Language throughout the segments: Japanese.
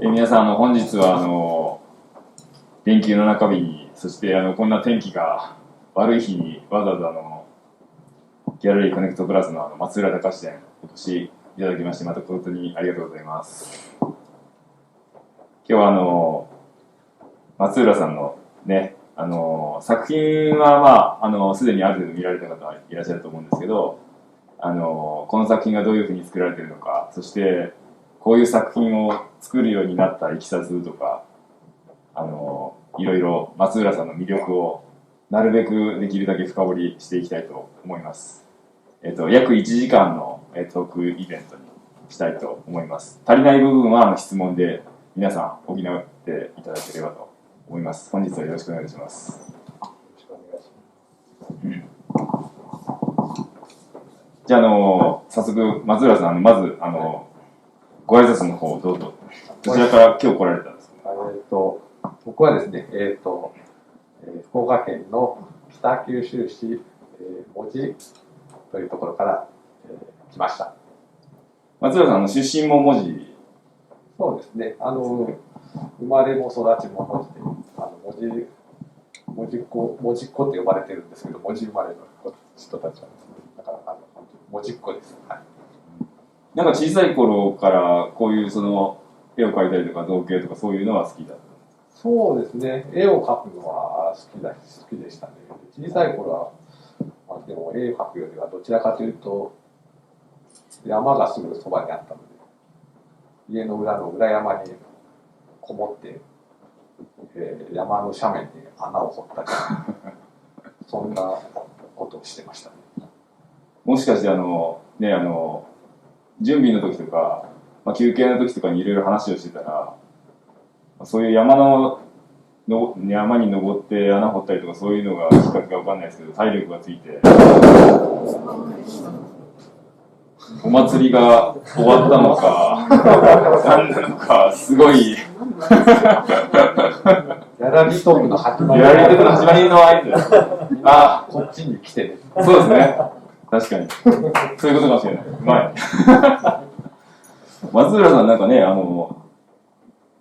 皆さん本日は連休の中日に、そしてこんな天気が悪い日にわざわざギャラリーコネクトプラスの松浦隆店お越しいただきまして、また誠にありがとうございます。今日は松浦さんのね、作品はすでにある程度見られた方いらっしゃると思うんですけど、この作品がどういうふうに作られているのか、そしてこういう作品を作るようになったいきさつとか、いろいろ松浦さんの魅力をなるべくできるだけ深掘りしていきたいと思います。約1時間のトークイベントにしたいと思います。足りない部分は質問で皆さん補っていただければと思います。本日はよろしくお願いします。よろしくお願いします。じゃあ早速松浦さん、まずご挨拶の方どうぞ。どちらから今日来られたんですか？僕はですね、福岡県の北九州市門司というところから、来ました。松浦さん出身も門司？そうですね。生まれも育ちも門司で、門司っ子って呼ばれてるんですけど、門司生まれの人たちはですね、だから門司っ子です。はい。なんか小さい頃からこういう絵を描いたりとか造形とかそういうのは好きだった？そうですね。絵を描くのは好きでしたね。小さい頃は、でも絵を描くよりはどちらかというと山がすぐそばにあったので、家の裏の裏山にこもって、山の斜面に穴を掘ったりそんなことをしてましたね。もしかして準備の時とか、休憩の時とかにいろいろ話をしてたら、そういう山に登って穴掘ったりとかそういうのがきっかけかわかんないですけど、体力がついてお祭りが終わったのか何なのか、すごいギャラリートークの始まりの合図あ、こっちに来てね。そうですね、確かにそういうことかもしれない。うまい松浦さん、なんかね、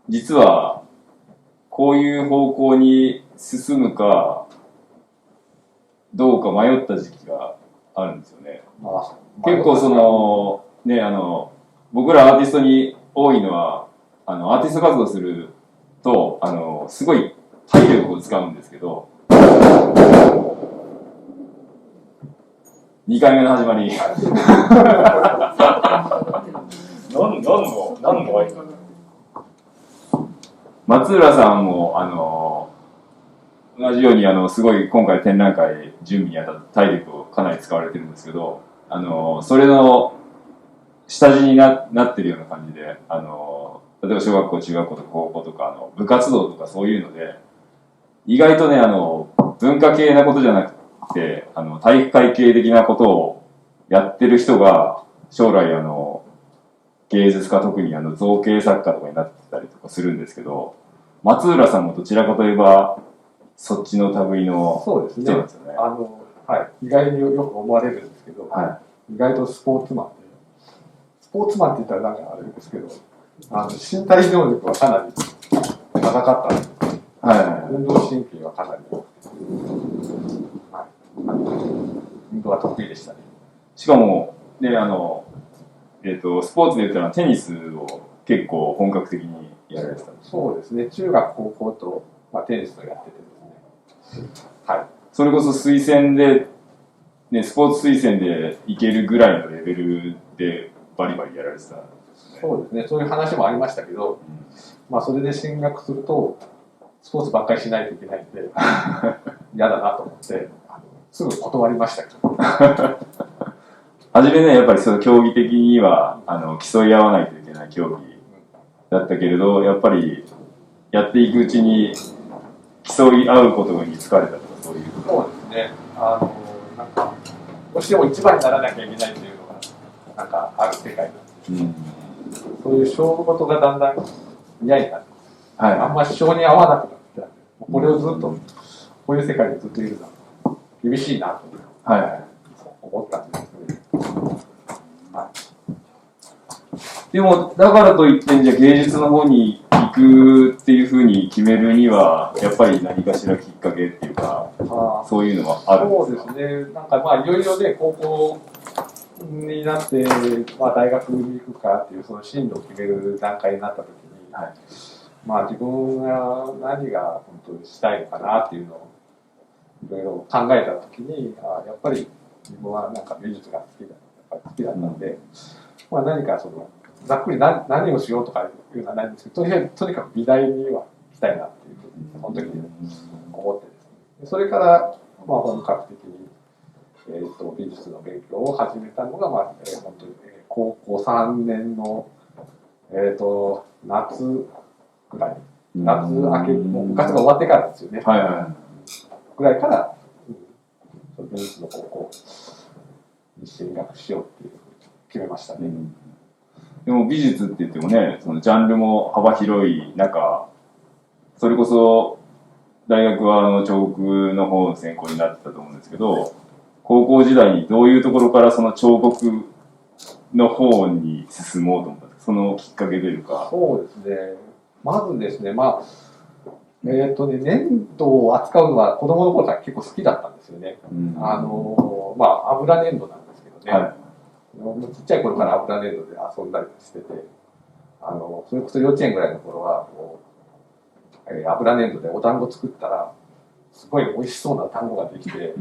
実はこういう方向に進むかどうか迷った時期があるんですよね。結構僕らアーティストに多いのはアーティスト活動するとすごい体力を使うんですけど、2回目の始まり何の愛かな。松浦さんも同じようにすごい今回展覧会準備にあたって体力をかなり使われてるんですけど、それの下地になってるような感じで、例えば小学校中学校とか高校とか部活動とかそういうので意外とね文化系なことじゃなくて体育会系的なことをやってる人が将来芸術家、特に造形作家とかになってたりとかするんですけど、松浦さんもどちらかといえばそっちの類の人なんですよね。はい、意外によく思われるんですけど、はい、意外とスポーツマンって言ったらなんかあれですけど、身体能力はかなり高かったんです。はい、運動神経はかなり良くて、はい、運動は得意でしたね。しかもね、スポーツで言ったらテニスを結構本格的にやられてたんです。そうですね。中学高校と、テニスをやっててですね。はい。それこそ推薦で、ね、スポーツ推薦でいけるぐらいのレベルでバリバリやられてたんですね。そうですね。そういう話もありましたけど、それで進学するとスポーツばっかりしないといけないんで嫌だなと思ってすぐ断りましたけど。初めね、やっぱり競技的には競い合わないといけない競技だったけれど、やっぱりやっていくうちに競い合うことに疲れたとかそういう。そうですね。なんかどうしても一番にならなきゃいけないっていうのがなんかある世界なんです、そういう勝負事がだんだん嫌になって、はい、あんまり性に合わなくなってきたんで、これをずっとこういう世界でずっといるのは厳しいなと思ったんですね。はい、でもだからといってじゃあ芸術の方にくっていうふうに決めるには、やっぱり何かしらきっかけっていうか、そういうのはあるんですか？そうですね。なんかまあいろいろね、高校になって、まあ大学に行くかっていうその進路を決める段階になった時に、はい、まあ自分が何が本当にしたいのかなっていうのをいろいろ考えた時に、やっぱり自分はなんか美術がやっぱり好きだったんで、まあ何かそのざっくり何をしようとかいうのはないんですけど、とにかく美大には行きたいなっていうふうにその時に思ってですね。それからまあ本格的に美術の勉強を始めたのが、まあ本当に高校3年の、夏ぐらい、夏明け、もう部活が終わってからですよね。はいはい、ぐらいから、美術の高校に進学しようっていうふうに決めましたね。でも美術って言ってもね、そのジャンルも幅広い中、それこそ大学は彫刻の方の専攻になってたと思うんですけど、高校時代にどういうところからその彫刻の方に進もうと思ったんですか？そのきっかけというか。そうですね。まずですね、まあ、粘土を扱うのは子供の頃から結構好きだったんですよね。まあ、油粘土なんですけどね。はい、ちっちゃい頃から油粘土で遊んだりしてて、それこそ幼稚園ぐらいの頃は、油粘土でお団子作ったら、すごい美味しそうな団子ができて、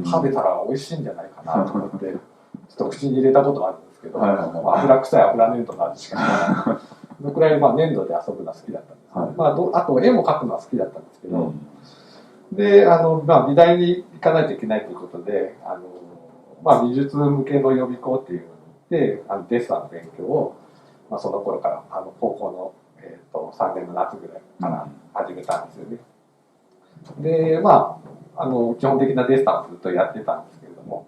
食べたら美味しいんじゃないかなと思って、ちょっと口に入れたことがあるんですけど、油臭い油粘土の味しかしない。そのくらいまあ粘土で遊ぶのは好きだったんですけど、はい、まあ、あと絵も描くのは好きだったんですけど、で、まあ、美大に行かないといけないということで、まあ、美術向けの予備校っていうのに行って、デッサンの勉強を、まあ、その頃から、高校の、3年の夏ぐらいから始めたんですよね。で、まあ、基本的なデッサンをずっとやってたんですけれども、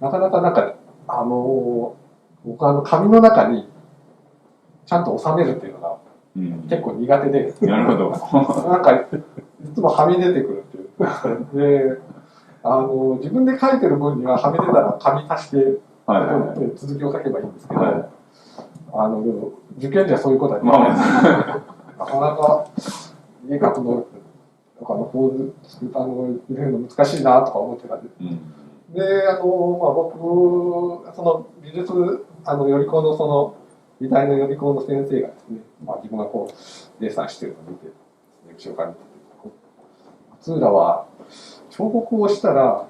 なかなかなんか、僕紙の中にちゃんと収めるっていうのが結構苦手で、なるほど。なんか、いつもはみ出てくるっていう。で、自分で書いてる分にははみ出たら紙足して、続きを書けばいいんですけど、受験じゃそういうことはできないです。なかなか、絵描くの、構図入れるの難しいなとか思ってたんで。で、まあ、僕、その美術、予備校のその、美大の予備校の先生がですね、まあ、自分がこう、デッサンしてるのを見て、後ろから見てて、松浦は、彫刻をしたら、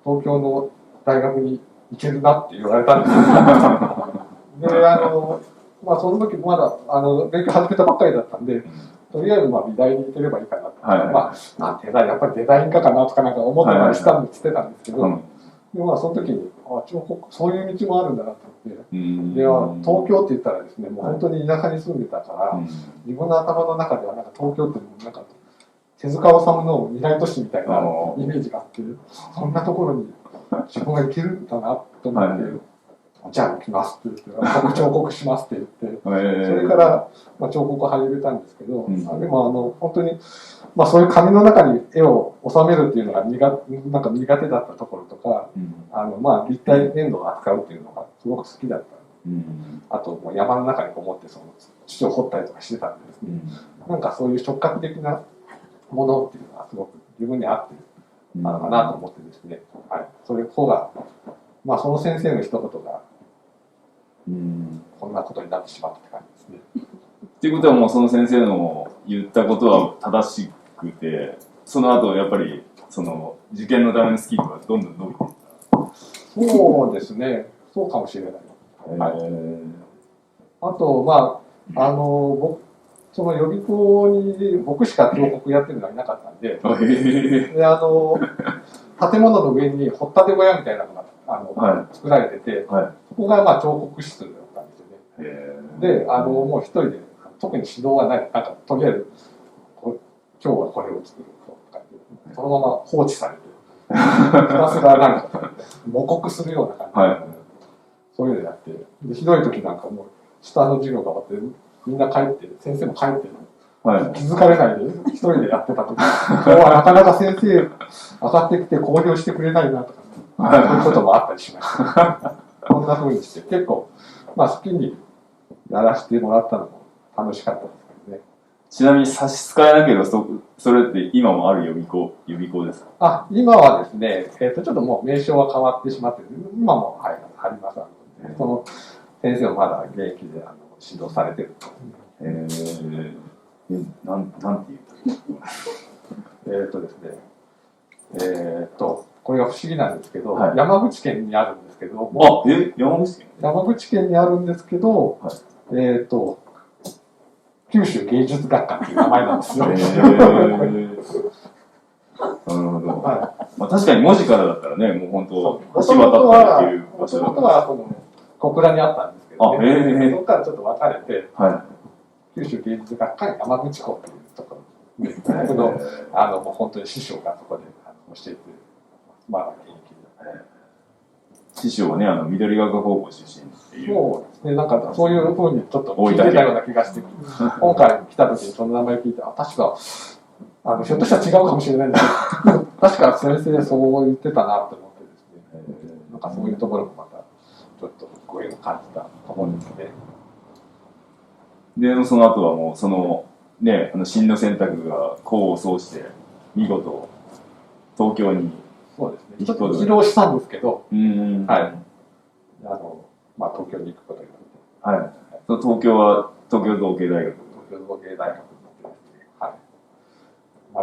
東京の大学に行けるなって言われたんですよ。で、まあ、その時まだ、勉強始めたばっかりだったんで、とりあえずまあ美大に行ければいいかなと。まあ、やっぱりデザイン科かなとかなんか思ってたりしたんで、してたんですけど、でまあ、その時に、彫刻、そういう道もあるんだなと思って、で東京って言ったらですね、もう本当に田舎に住んでたから、自分の頭の中ではなんか東京ってなんか手塚治虫の未来都市みたいなイメージがあって、そんなところに自分が行けるんだなと思って、じゃあ行きますって言って、僕彫刻しますって言って、それから、まあ、彫刻を始めたんですけど、でも本当に、まあ、そういう紙の中に絵を収めるっていうのがなんか苦手だったところとか、まあ、立体粘土を扱うっていうのがすごく好きだった。あと、もう山の中にこもってその土を掘ったりとかしてたんでですね、なんかそういう触覚的なものっていうのはすごく自分に合ってるのかなと思ってですね、はい、それこが、まあ、その先生の一言が、こんなことになってしまったって感じですね。っていうことはもうその先生の言ったことは正しくて、その後やっぱりその受験のためのスキルがどんどん伸びていった。そうですね、そうかもしれない。あと、まあ、その予備校に僕しか彫刻やってるのはいなかったんで、で建物の上に掘ったて小屋みたいなのが作られてて、そこがまあ彫刻室だったんですよね。で、もう一人で特に指導はない、なんかとりあえず今日はこれを作るとかそのまま放置されて、ひたすらなんか模刻するような感じで、そういうのやって、でひどい時なんかもう下の授業が終わってみんな帰って、先生も帰って、気づかれないで一人でやってた時、今日はなかなか先生上がってきて公表してくれないなとか、そういうこともあったりしました。こんな風にして結構、まあ好きにやらせてもらったのも楽しかったですけどね。ちなみに差し支えなければそれって今もある予備校ですか？あ、今はですね、ちょっともう名称は変わってしまって、今も、はい、あります。その先生もまだ現役で指導されてる。なんていうですね、これが不思議なんですけど、はい、山口県にあるんですけども、山口県にあるんですけど、はい、九州芸術学科っていう名前なんですよ。なるほど。はい、まあ、確かに文字からだったらね、もう本当、橋渡ったりっていう場所だから。もともとは小倉にあったんですけど、ね、そこからちょっっと分かれて、はい、九州芸術学科山口校っていうところで、僕のもう本当に師匠がそこで教えて、まだ現役で。師匠はね、緑学高校出身っていう。そうですね、なんかそういうふうにちょっと聞いてたような気がして、今回来た時にその名前聞いて、あ、確か、ひょっとしたら違うかもしれないんだけど、確か先生そう言ってたなと思ってですね、なんかそういうところもまた、ちょっとご縁を感じたと思うんですね。で、その後はもう、ね、進路選択が功を奏して、見事、東京に。そうですね。ちょっと移動したんですけど、はい。まあ、東京に行くことになって。はい。東京は、東京造形大学。東京造形大学になってですね、はい。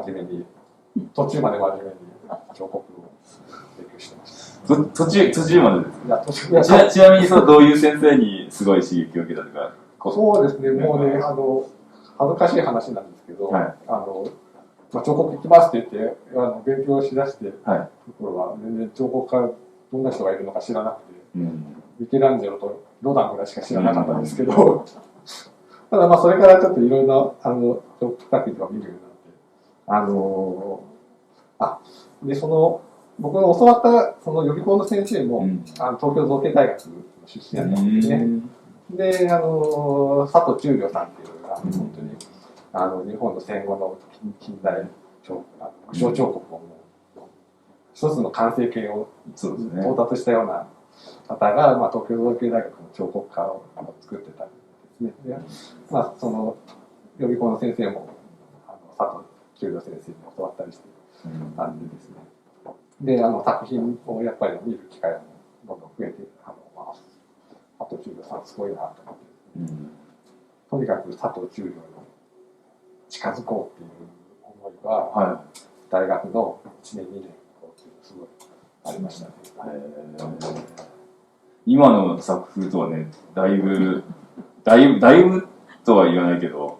真面目に、途中まで真面目に彫刻を勉強してました。途中までですか？ちなみに、どういう先生にすごい刺激を受けたとか。そうですね、もうね、恥ずかしい話なんですけど、はい、まあ、彫刻行きますって言って、勉強しだして、はい、ところは、全然彫刻家、どんな人がいるのか知らなくて、ミケランジェロとロダンぐらいしか知らなかったんですけど、ただまあ、それからちょっといろいろな、彫刻作品とか見るようになって、で、僕が教わった、その予備校の先生も、東京造形大学の出身だったんですね。で、佐藤忠良さんっていう、本当に、日本の戦後の近代具象彫刻をもう、一つの完成形を到達したような方が、まあ、東京造形大学の彫刻家を作ってたんですね。で、まあ、その予備校の先生も、佐藤忠良先生に教わったりしてたんでですね。で、作品をやっぱり見る機会もどんどん増えて、佐藤忠良さんすごいなと思って。とにかく佐藤忠良に近づこうっていう思いが、はい、大学の1年2年っていうのすごいありましたね。今の作風とはね、だいぶとは言わないけど、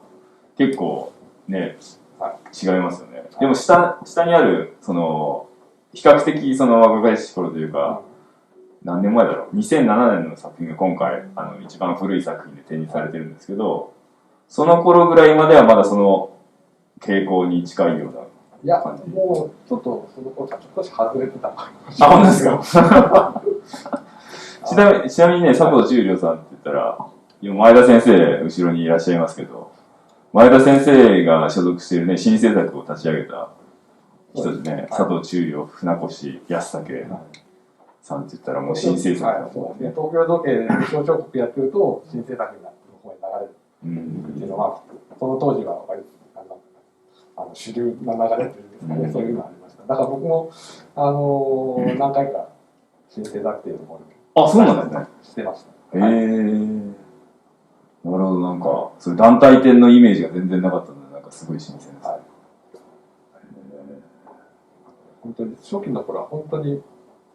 結構ね、はい、違いますよね。でも下にある比較的若かりし頃というか。何年前だろう、2007年の作品が今回一番古い作品で展示されてるんですけど、その頃ぐらいまではまだその傾向に近いような感じ。いや、もうちょっとその頃から少し外れてたかもしれない。あ、本当ですか？ちなみにね、佐藤忠良さんって言ったら、前田先生後ろにいらっしゃいますけど、前田先生が所属しているね、新制作を立ち上げた人でね、佐藤忠良、船越康武さんって言ったらもう新制作だもんね。東京造形で具象彫刻やってると新制作になっての方に流れるっていうのは、その当時は割と主流な流れというんですかね、そういうのがありました。だから僕も何回か新制作っていうのもそうなんですね。してました。なるほど、なんかそれ団体展のイメージが全然なかったので、なんかすごい新鮮です。はい、本当に初期の頃は本当に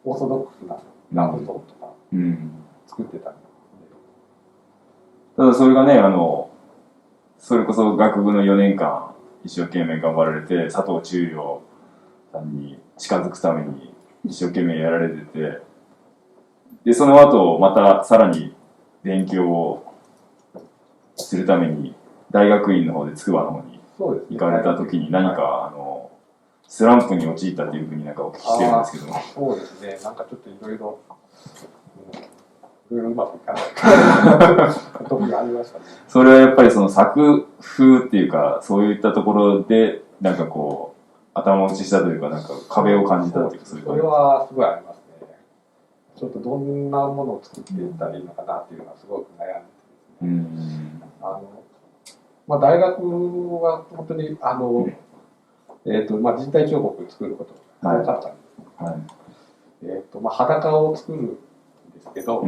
オーソドックスなラブ像とか作ってたんで、ただそれがね、それこそ学部の4年間一生懸命頑張られて、佐藤忠良さんに近づくために一生懸命やられてて、でその後またさらに勉強をするために大学院の方で筑波の方に行かれた時に何かスランプに陥ったっていうふうになんかお聞きしてるんですけども。そうですね、なんかちょっといろいろうまくいかない時がありましたね。それはやっぱりその作風っていうか、そういったところでなんかこう頭打ちしたというか、なんか壁を感じたっていうか、そういう感じ。それはすごいありますね。ちょっとどんなものを作っていったらいいのかなっていうのはすごく悩んでてですね。まあ、大学は本当にまあ、人体彫刻を作ることが多かったんです。はい、まあ、裸を作るんですけど、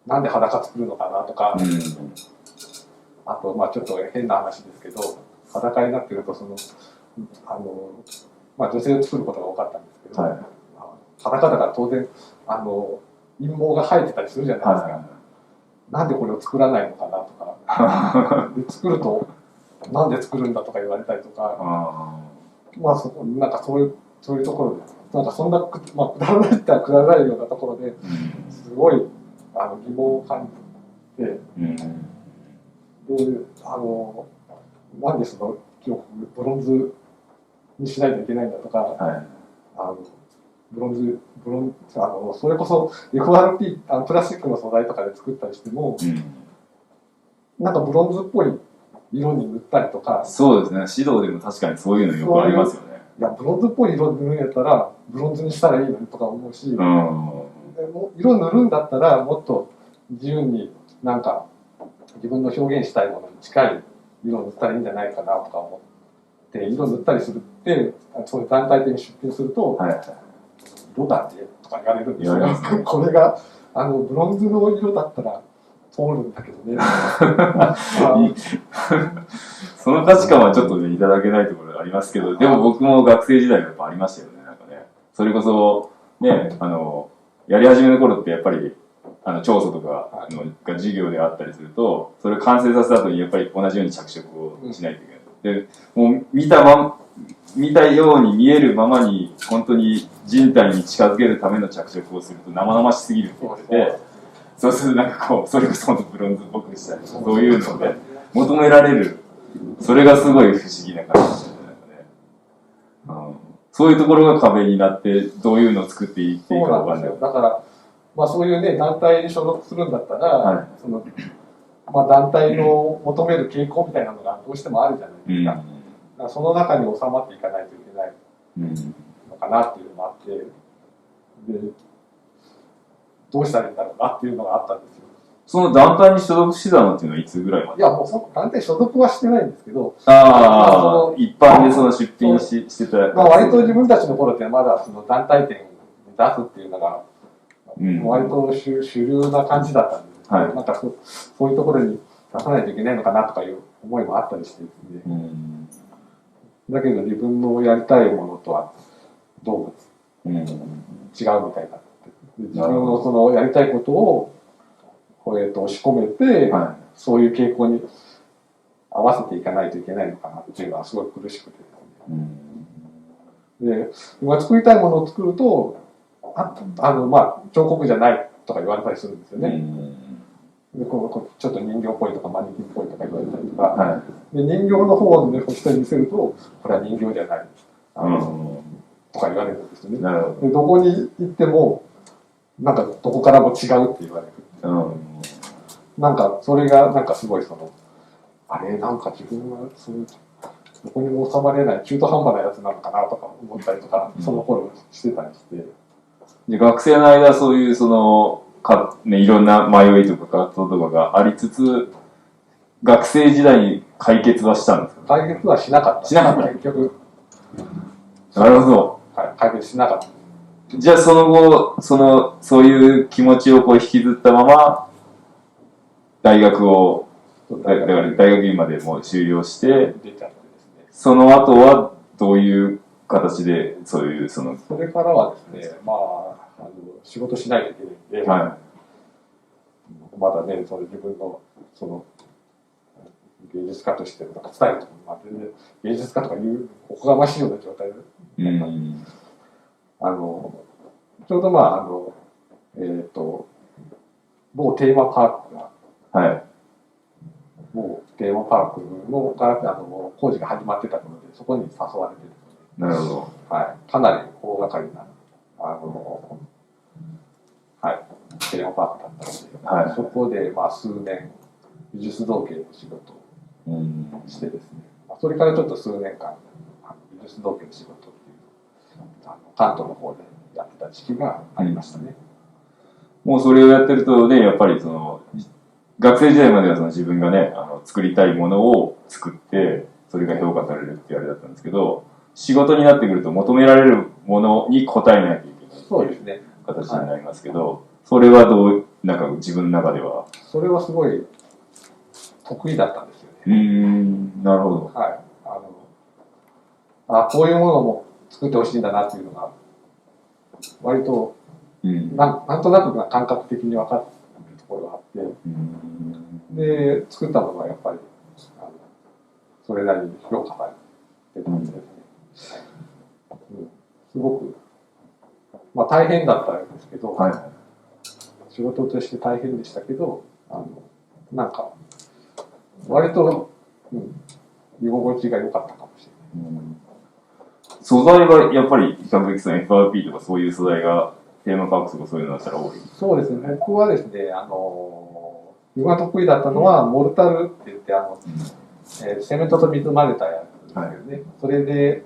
なんで裸作るのかなとか、あと、まあ、ちょっと変な話ですけど、裸になってるとまあ、女性を作ることが多かったんですけど、はい、裸だから当然陰毛が生えてたりするじゃないですか、はい、なんでこれを作らないのかなとかで作るとなんで作るんだとか言われたりとか、まあなんかそういうところでなんかそんな、まあ、くだらないって言ったらくだらないようなところですごい疑問を感じて、でなんでそのブロンズにしないといけないんだとか、はい、ブロンズそれこそ FRP プラスチックの素材とかで作ったりしても、なんかブロンズっぽい色に塗ったりとか。そうですね、指導でも確かにそういうのよくありますよね。いやブロンズっぽい色塗るんやったらブロンズにしたらいいのにとか思うし、色塗るんだったらもっと自由になんか自分の表現したいものに近い色を塗ったらいいんじゃないかなとか思って色塗ったりするってそういう団体的に出品すると、はい、色だってとか言われるんですよ。これがブロンズの色だったら通るんだけどね。その価値観はちょっとねいただけないところがありますけど、でも僕も学生時代はやっぱありましたよね。なんかね、それこそねやり始めの頃ってやっぱり調査とかが授業であったりすると、それを完成させた後にやっぱり同じように着色をしないといけない。でもう見たように見えるままに本当に人体に近づけるための着色をすると生々しすぎるって言われて、そうするとなんかこうそれこそブロンズっぽくしたりそういうので求められる、それがすごい不思議な感じですよね。そういうところが壁になってどういうのを作っていっていいかわかんない。だからまあそういうね団体に所属するんだったら、はい、まあ、団体の求める傾向みたいなのがどうしてもあるじゃないですか。だからその中に収まっていかないといけないのかなっていうのもあって、でどうしたらいいんだろうなっていうのがあったんですよ。その団体に所属してたのっていうのはいつぐらいまで？いやもう団体所属はしてないんですけど、一般でその出品してた、まあ、割と自分たちの頃ってまだその団体店に出すっていうのが割と主流な感じだったんですけど、はい、なんかそういうところに出さないといけないのかなとかいう思いもあったりしてですね、だけど自分のやりたいものとはどうも違うみたいな、自分のそのやりたいことを押し込めて、はい、そういう傾向に合わせていかないといけないのかなっていうのはすごい苦しくてですね。で、今作りたいものを作るとまあ、彫刻じゃないとか言われたりするんですよね。でちょっと人形っぽいとかマネキンっぽいとか言われたりとか、はい、で人形の方を、ね、人に見せるとこれは人形じゃないとか言われるんですよね。でどこに行ってもなんかどこからも違うって言われる。なんかそれがなんかすごいあれなんか自分はどこにも収まれない中途半端なやつなのかなとか思ったりとか、その頃してたりして。で学生の間そういういろんな迷いとか葛藤とかがありつつ学生時代に解決はしたんですか？解決はしなかった。しなかった。結局。なるほど。はい、解決しなかった。じゃあその後そういう気持ちを引きずったまま大学院までもう修了して、その後はどういう形でそれからはですね、まあ仕事しないといけないんで、はい、まだね自分の芸術家としてなんか伝えるとか、まあ、全然芸術家とかいうおこがましいような状態で、ちょうどまあ某テーマパークが、はい、某テーマパークの工事が始まってたのでそこに誘われてですね。なるほど。はい、かなり大掛かりなはい、テーマパークだったので、はい、そこでまあ数年美術造形の仕事をしてですね、それからちょっと数年間美術造形の仕事っていう関東の方でやってた時期がありましたね。もうそれをやってるとね、やっぱり学生時代まではその自分がね、作りたいものを作って、それが評価されるってあれだったんですけど、仕事になってくると求められるものに応えなきゃいけないっていう形になりますけど、それはなんか自分の中では。それはすごい得意だったんですよね。なるほど。はい。こういうものも作ってほしいんだなっていうのが、割と、なんとなく感覚的に分かってるところがあって、で、作ったものはやっぱり、それなりに評価されてたんですね。すごく、まあ大変だったんですけど、仕事として大変でしたけど、なんか、割と、居心地が良かったかもしれない。素材はやっぱり比較的その FRP とかそういう素材がテーマパークとかそういうのだったら多い？そうですね。僕はですね、自分が得意だったのは、モルタルって言って、セメントと水混ぜたやつですけどね。それで、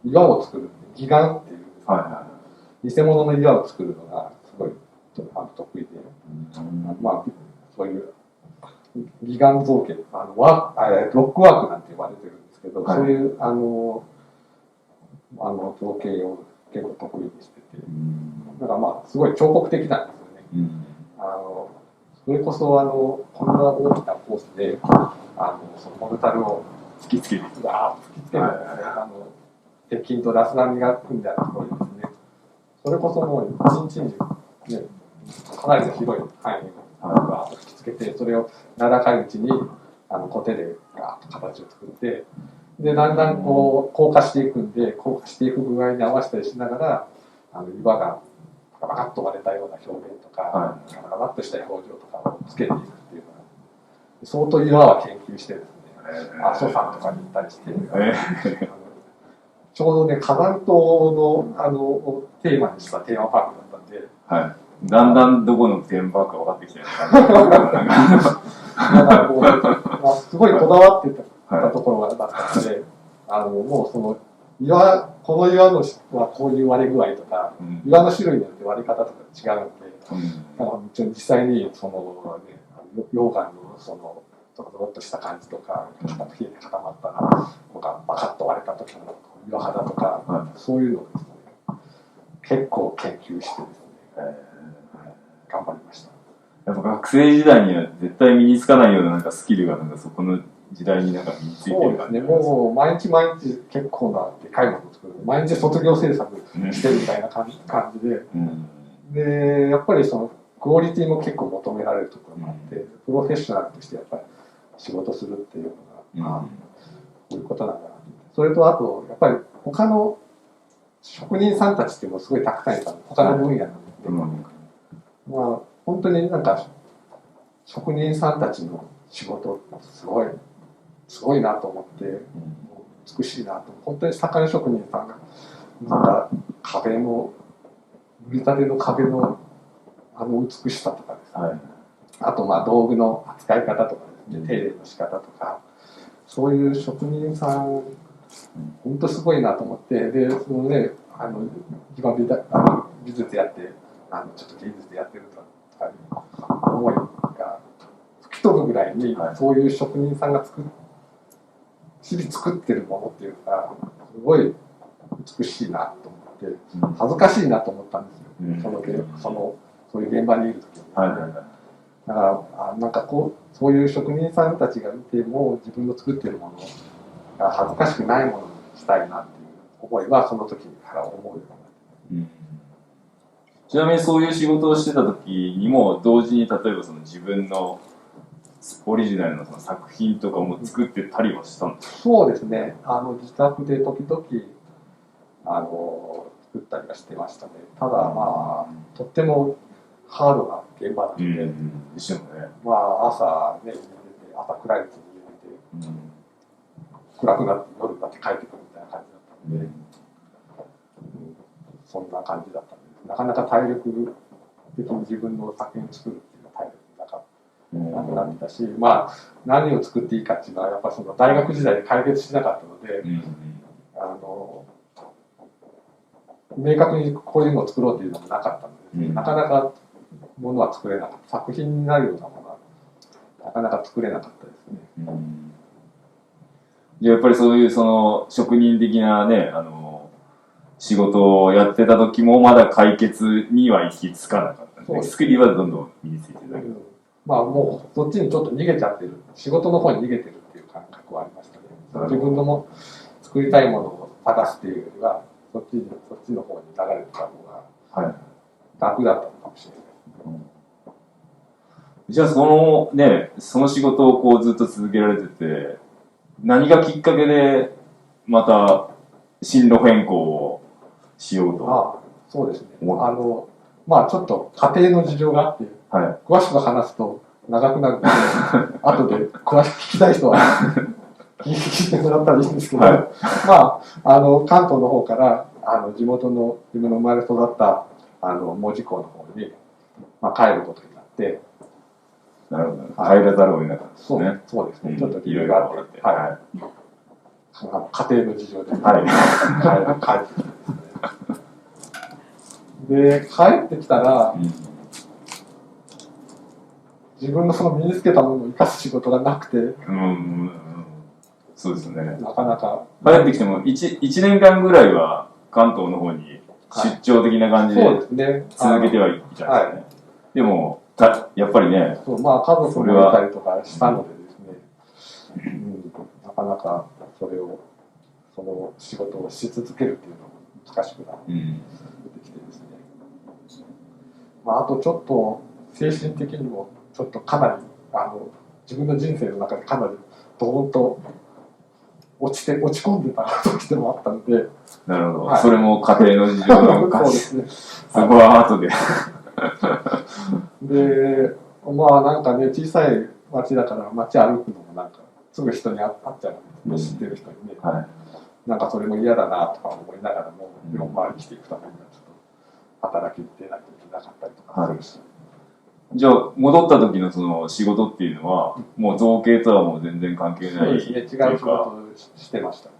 岩を作る、ギガンっていう、偽物の岩を作るのがすごい得意で、まあ、そういうギガン造形、ロックワークなんて呼ばれてるんですけど、そういう造形を結構得意にしてて、だからまあすごい彫刻的なんですよね。それこそこんな大きなコースでそのモルタルを突きつけるんですね。鉄筋とラス波が組んであるところにですね、それこそもう一日に、ね、かなりの広い範囲を吹きつけて、それを柔らかいうちにコテでガーッと形を作って、でだんだんこう硬化していくんで、硬化していく具合に合わせたりしながら岩がバカッと割れたような表現とか、バカッとした表情とかをつけていくっていうのが相当岩は研究してですね、阿蘇山とかに行ったりして、ちょうどね火山島のテーマにしたテーマパークだったんで、だんだんどこのテーマパークか分かってきたよね。すごいこだわってたところだったので、もうそのこの岩のはこういう割れ具合とか、岩の種類によって割れ方とか違うので、実際にその、ね、溶岩のそのドロドロっとした感じとか、冷えて固まったのがバカッと割れた時の岩肌とか、そういうのをですね、結構研究してですね、頑張りました。やっぱ学生時代には絶対身につかないようななんかスキルがなんかそこの時代になんか身についてる感じ。そうですね、もう毎日結構なでかいものを作る、毎日卒業制作してるみたいな感じで、でやっぱりそのクオリティも結構求められるところもあって、プロフェッショナルとしてやっぱり仕事するっていうのが、こういうことなんだな。それとあとやっぱり他の職人さんたちっていうのもすごいたくさんいたの、他の分野なんで、まあ本当になんか職人さんたちの仕事すごいなと思って、美しいなと。本当に盛り職人さんがなんか壁の塗りたての壁の美しさとかですね、あとまあ道具の扱い方とかですね、手入れの仕方とか、そういう職人さん本当すごいなと思って、でそのね今美術やってちょっと芸術でやってるとかいう思いが吹き飛ぶぐらいに、そういう職人さんが日々作ってるものっていうのがすごい美しいなと思って、恥ずかしいなと思ったんですよ、そういう現場にいる時に、だからなんかそういう職人さんたちが見ても自分の作ってるものが恥ずかしくないものにしたいなっていう思いはその時から思うようになって、ちなみにそういう仕事をしてた時にも同時に例えばその自分のオリジナルのその作品とかも作ってたりはしたんですか？そうですね、自宅で時々作ったりはしてましたね。ただまあとってもハードな現場なので、まあ朝ね、朝暗いうちに家出て、暗くなって夜になって帰ってくるみたいな感じだったので、そんな感じだったので、なかなか体力的に自分の作品を作るっていうのは体力なくなってたし、まあ何を作っていいかっていうのはやっぱりその大学時代で解決しなかったので、明確にこういうのを作ろうというのもなかったので、なかなかものは作れなかった。作品になるようなものはなかなか作れなかったですね。じゃあやっぱりそういうその職人的なね、仕事をやってた時もまだ解決には行き着かなかったんですね。スキルはどんどん身についてたけど。まあもうそっちにちょっと逃げちゃってる、仕事の方に逃げてるっていう感覚はありましたね。自分のも作りたいものを探すっていうよりは、そっちの方に流れてた方が楽だったのかもしれない。じゃあその仕事をこうずっと続けられてて、何がきっかけでまた進路変更をしようと。そうですね。まあちょっと家庭の事情があって、詳しく話すと長くなるので、後で詳しく聞きたい人は聞いてもらったらいいんですけど、まあ関東の方から地元の自分の生まれ育った門司港の方に、帰ることになって。なるほど。帰らざるを得なかったですね。そうですね。ちょっと理由があって、家庭の事情で帰ってきてで、帰ってきたら、自分のその身につけたものを生かす仕事がなくて、そうですね。なかなか。帰ってきても1年間ぐらいは関東の方に出張的な感じで続けてはいたんですね。でも、やっぱりね、家族もいたりとかしたのでですね、なかなかその仕事をし続けるっていうのが難しくなってきてですね、あとちょっと精神的にもちょっとかなり自分の人生の中でかなりドーンと落ち込んでた時でもあったので。なるほど。それも家庭の事情のそうですね。そこは後で。で、なんかね、小さい町だから街歩くのもなんかすぐ人に会っちゃうんですね、知ってる人にね。なんかそれも嫌だなとか思いながらも、日本回りしていくためにはちょっと働きに出ないといけなかったりとかするし。じゃあ戻った時のその仕事っていうのは、もう造形とはもう全然関係ない。そうですね、違う仕事をしてましたね。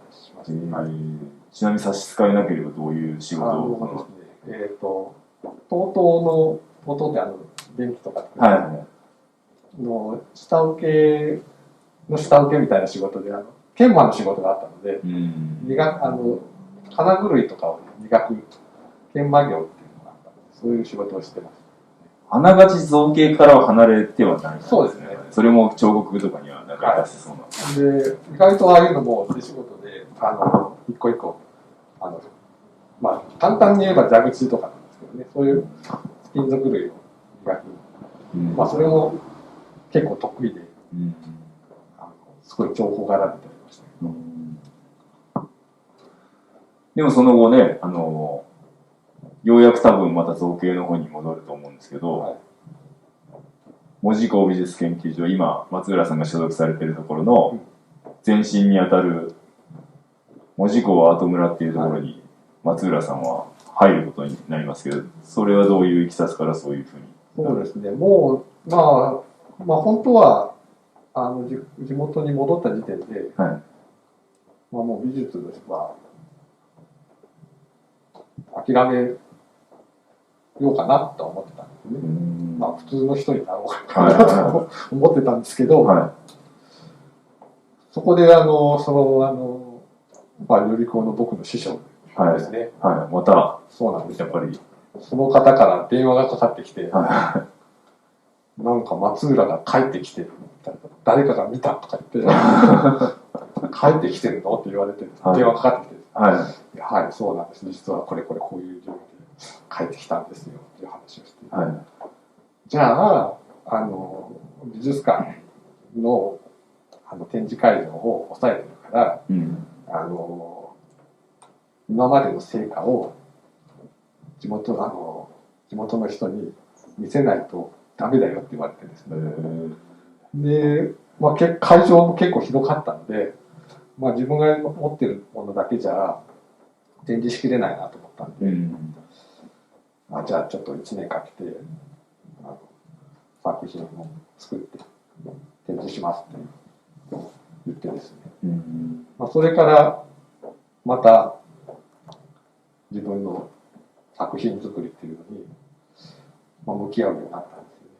ちなみに差し支えなければどういう仕事をTOTOって電気とかの下請けみたいな仕事で研磨の仕事があったので、金狂いとかを磨く研磨業っていうのがあったので、そういう仕事をしてます。あながち造形からは離れてはない。そうですね。それも彫刻とかにはなんか出せそうな。で、意外とああいうのも手仕事で、一個一個、簡単に言えば蛇口とかなんですけどね、そういう金属類を磨く。それも結構得意で、すごい情報がられてありましたけど。でもその後ね、ようやく多分また造形の方に戻ると思うんですけど、門司港美術研究所、今松浦さんが所属されているところの前身にあたる門司港アート村っていうところに松浦さんは入ることになりますけど、それはどういういきさつからそういうふうに。そうですね、もう本当は地元に戻った時点で、もう美術は諦めようかなと思ってたんですね。普通の人になろうかなと思ってたんですけど、そこで予備校の僕の師匠ですね。またそうなんです。やっぱりその方から電話がかかってきて、なんか松浦が帰ってきてる、誰かが見たとか言って帰ってきてるのって言われて電話かかってきて、はい、そうなんです。実はこういう状況で帰ってきたんですよっていう話をして、じゃあ美術館の展示会場を抑えてるから、今までの成果を地元の人に見せないとダメだよって言われてですね。で、会場も結構広かったので、自分が持ってるものだけじゃ展示しきれないなと思ったんで、じゃあちょっと1年かけて作品を作って展示しますって言ってですね。それからまた自分の作品作りっていうのに向き合うようになったんですよね。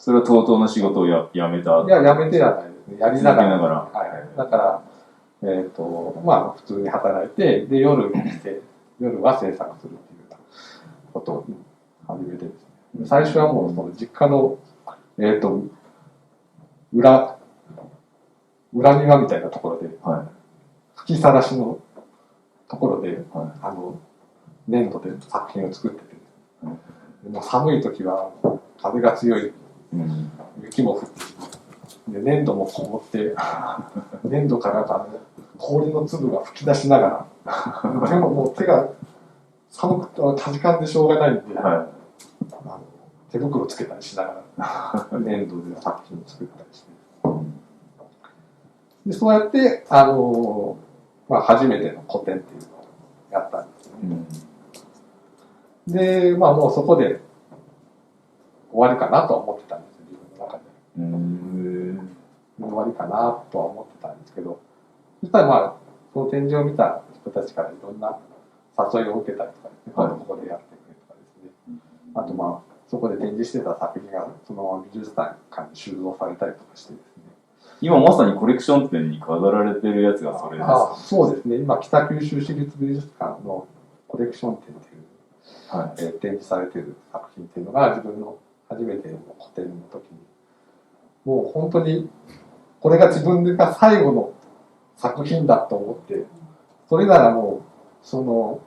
それは TOTO の仕事を辞めた？いや、辞めてはないですね。やりながら。続けながら。はい。だから、まあ、普通に働いて、で、夜は制作するっていうようなことを始めてですね。最初はもう、その実家の、裏庭みたいなところで、はい、吹きさらしのところで、はい、粘土で作品を作ってて、もう寒い時は風が強い、雪も降ってで粘土もこもって粘土から氷の粒が吹き出しながらでももう手が寒くてかじかんでしょうがないんで、はい、手袋つけたりしながら粘土で作品を作ったりしてでそうやってまあ、初めての個展っていうのをやったんですね、でまあもうそこで終わりかなとは思ってたんですよ自分の中で。終わりかなとは思ってたんですけど、そしたらまあその展示を見た人たちからいろんな誘いを受けたりとかですね、ここでやってくれとかですね、あとまあそこで展示してた作品がそのまま美術館に収蔵されたりとかしてですね。今まさにコレクション展に飾られてるやつがそれですか？そうですね、今北九州市立美術館のコレクション展っていう、はい、展示されている作品っていうのが自分の初めての個展の時にもう本当にこれが自分が最後の作品だと思ってそれならもうその、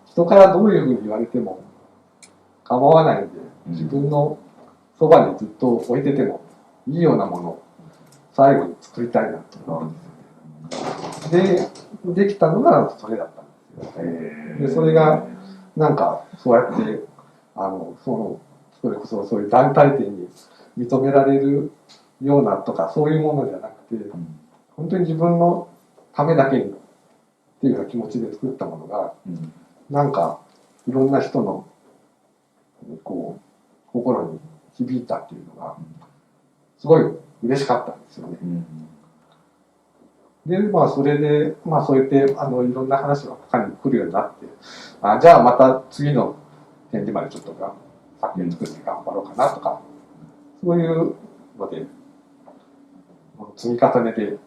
人からどういうふうに言われても構わないんで自分のそばにずっと置いててもいいようなものを最後に作りたいなと思ってできたのがそれだったんですよ。でそれがなんかそうやってそれこそそういう団体展に認められるようなとかそういうものじゃなくて、本当に自分のためだけにっていうような気持ちで作ったものが、なんかいろんな人のこう心に響いたっていうのがすごい嬉しかったんですよね。でまあそれでまあそうやっていろんな話が他に来るようになってじゃあまた次の展示までちょっと作品作って頑張ろうかなとかそういうので積み重ねて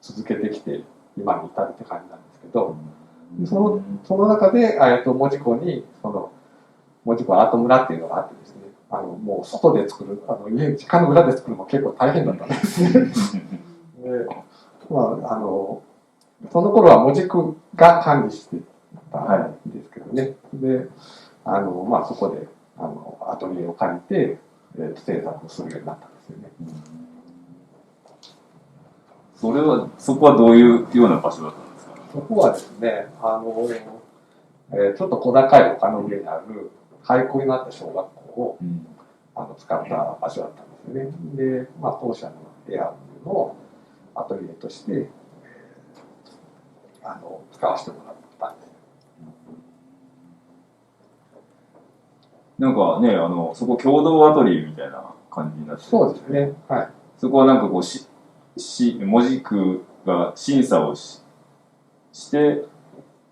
続けてきて今に至るって感じなんですけど、その中で門司港に門司港アート村っていうのがあってですねもう外で作る実家の裏で作るのも結構大変だったんですね。でまあその頃は門司区が管理してたんですけどね、でまあそこでアトリエを借りて、制作をするようになったんですよね。そこはどういうような場所だったんですか？そこはですねちょっと小高い丘の上にある廃校になった小学校を、使った場所だったんですよね。で、まあ、当社の部屋っていうのをアトリエとして使わせてもらったんです。なんかね、そこ共同アトリエみたいな感じになってるんですね。そうですね。はい。そこはなんかこう門司区が審査をして、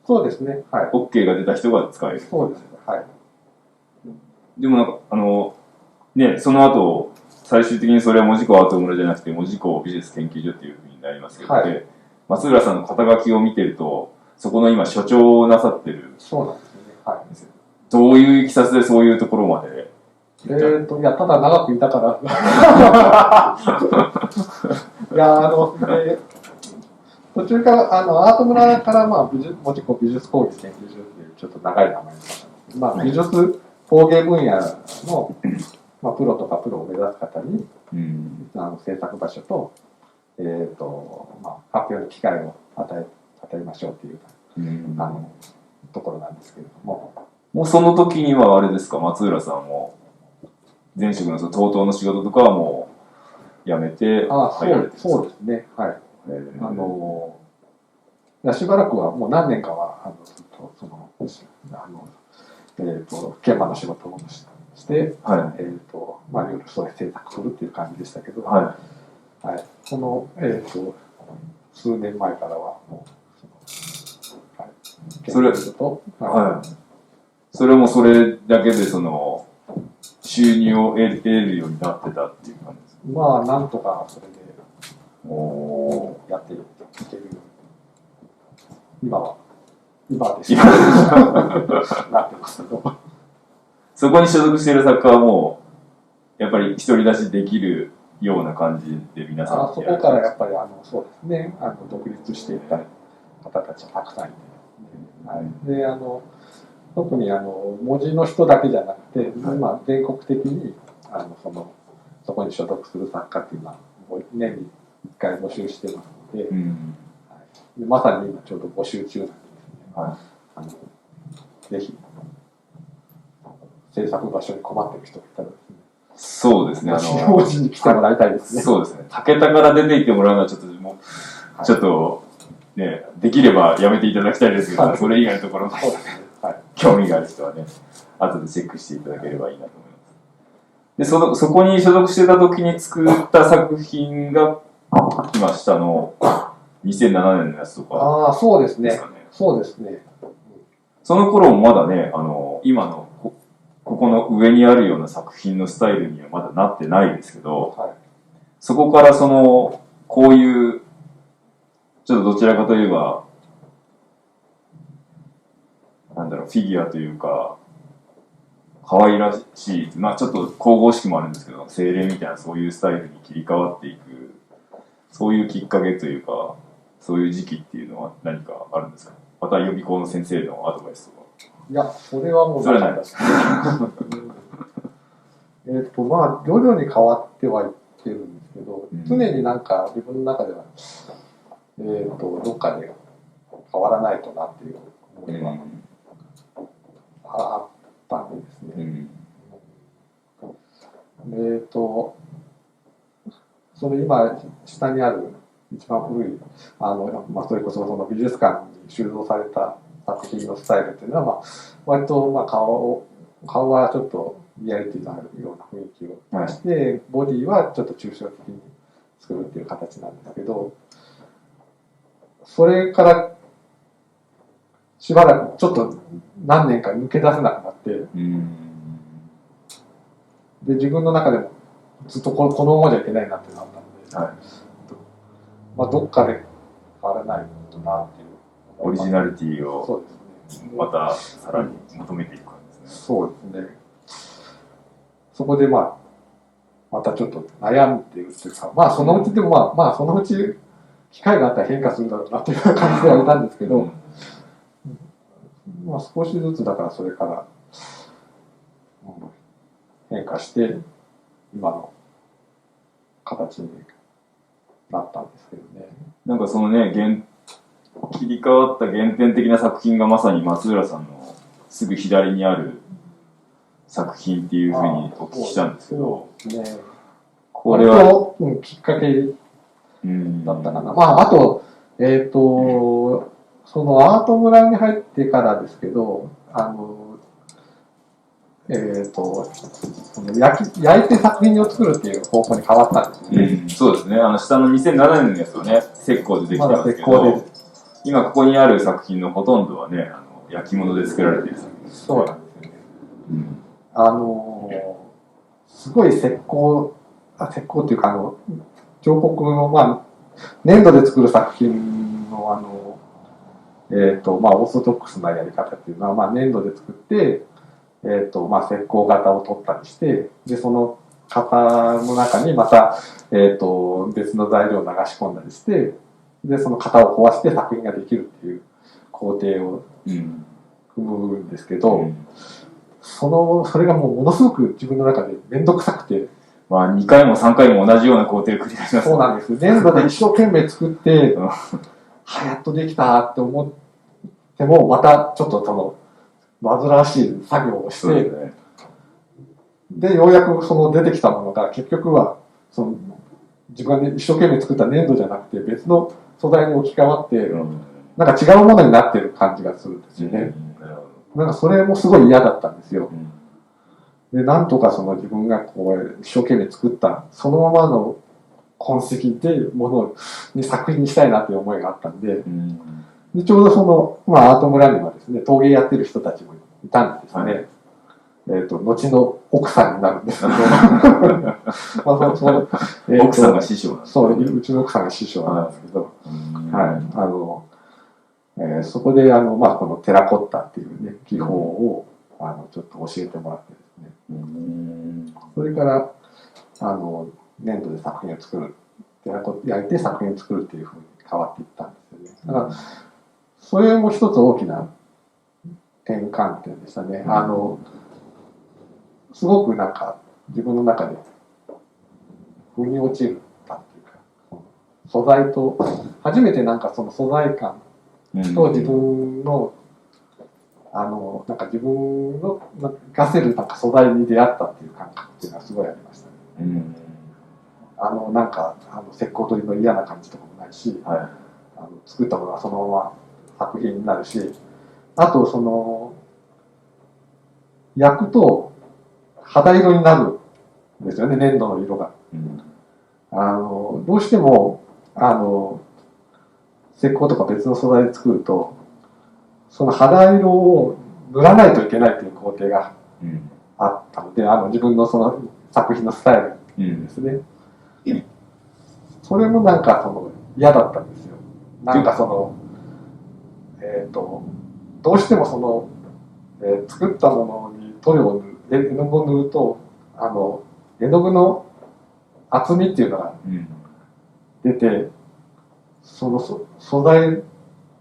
そうですね。はい。OK が出た人が使える。そうですね。はい。でもなんかね、その後最終的にそれは門司港アート村じゃなくて門司港美術研究所っていうふうになりますけど、はい、松浦さんの肩書きを見てるとそこの今所長をなさってる。そうなんですね。はい。どういういきさつでそういうところまで？いや、ただ長くいたから。いや、途中からアート村から、まあ、門司港美術工芸研究所っていうちょっと長い名前になった。まあ、美術工芸分野の、まあ、プロとかプロを目指す方に、制作場所と、まあ、発表の機会を与えましょうっていう、ところなんですけれども。もうその時にはあれですか、松浦さんも前職のTOTOの仕事とかはもう辞めて入られてるんですか？そうですね。はい。しばらくはもう何年かはずっと現場の仕事をして、はい、まあ夜そういう制作するっていう感じでしたけど、はいはい、その数年前からはもうはいそれとはい、それもそれだけで趣収入を得るようになってたっていう感じですか？まあなんとかそれでおやっていけるように今です今なってますけど、そこに所属している作家はもうやっぱり独り立ちできるような感じで皆さんそこからやっぱりそうですね、独立していった方たちがたくさんいてですね、はい、で特に文字の人だけじゃなくて、今全国的にそこに所属する作家っていうのは年に1回募集してますので、はい、でまさに今ちょうど募集中なんでですね、ぜひ制作場所に困っている人がいたらですね、そうですね、文字に来てもらいたいですね。そうですね、竹田から出ていってもらうのはちょっともう、ちょっとね、できればやめていただきたいですけど、それ以外のところも興味がある人はね、後でチェックしていただければいいなと思います。で、そこに所属してた時に作った作品が、今下の2007年のやつとか、そうですね。そうですね。その頃もまだね、今のここの上にあるような作品のスタイルにはまだなってないですけど、はい、そこからこういう、ちょっとどちらかといえば、なんだろう、フィギュアというか、可愛らしい、まあちょっと神々しくもあるんですけど、精霊みたいなそういうスタイルに切り替わっていく、そういうきっかけというか、そういう時期っていうのは何かあるんですか？また予備校の先生のアドバイスとか。いや、それはもうそれはないです。まあ、徐々に変わってはいってるんですけど、常になんか自分の中では、どっかで変わらないとなっていう思いはあったんですね。それ今、下にある一番古い、それこそその美術館に収蔵された作品のスタイルっていうのは、割と顔はちょっとリアリティのあるような雰囲気を出して、ボディはちょっと抽象的に作るっていう形なんですけど、それからしばらくちょっと何年か抜け出せなくなって、で自分の中でもずっとこのままじゃいけないなってなったので、どっかで変わらないとなっていう。オリジナリティをまたさらに求めていく感じですね。そうですね。そこでまたちょっと悩んでいるというか、そのうちでもそのうち機会があったら変化するだろうなという感じではいたんですけど、少しずつだからそれから、変化して今の形になったんですけどね。なんかそのね、切り替わった原点的な作品がまさに松浦さんのすぐ左にある作品っていうふうにお聞きしたんですけど、これはきっかけだったかな。あと、そのアート村に入ってからですけど、焼いて作品を作るっていう方向に変わったんですよね。そうですね。下の2007年のやつはね、石膏でできてますけど、今ここにある作品のほとんどはね、焼き物で作られている作品です、ね。そうなんですよね。すごい石膏っていうか彫刻の粘土で作る作品のオーソドックスなやり方っていうのは粘土で作って。石膏型を取ったりして、でその型の中にまた、別の材料を流し込んだりして、でその型を壊して作品ができるっていう工程を踏むんですけど、それがもうものすごく自分の中で面倒くさくて、2回も3回も同じような工程を繰り返します。そうなんです。粘土で一生懸命作ってやっとできたって思っても、またちょっと煩わしい作業をして、でようやく出てきたものが結局は自分で一生懸命作った粘土じゃなくて別の素材に置き換わって、なんか違うものになってる感じがするんですよね。なんかそれもすごい嫌だったんですよ。でなんとか自分が一生懸命作ったそのままの痕跡でものに作品にしたいなという思いがあったんで。でちょうどアート村にはですね、陶芸やってる人たちもいたんですね。後の奥さんになるんですけど、まあ奥さんが師匠なんですね。そう、うちの奥さんが師匠なんですけど、そこでこのテラコッタっていうね、技法をちょっと教えてもらってですね、それから粘土で作品を作る、テラコッタ焼いて作品を作るっていうふうに変わっていったんですよね。だから、それも一つ大きな転換点でしたね。すごくなんか自分の中で腑に落ちるったっていうか、素材と初めてなんかその素材感と自分のなんか自分の出せるなんか素材に出会ったっていう感覚っていうのはすごいありましたね。なんか石膏取りの嫌な感じとかもないし、作ったものはそのまま作品になるし、あとその焼くと肌色になるんですよね、粘土の色が。どうしても石膏とか別の素材で作るとその肌色を塗らないといけないという工程があったので、自分のその作品のスタイルですね。それもなんかその嫌だったんですよ。なんかそのどうしてもその、作ったものに塗料を塗る、絵の具を塗ると絵の具の厚みっていうのが出て、その素材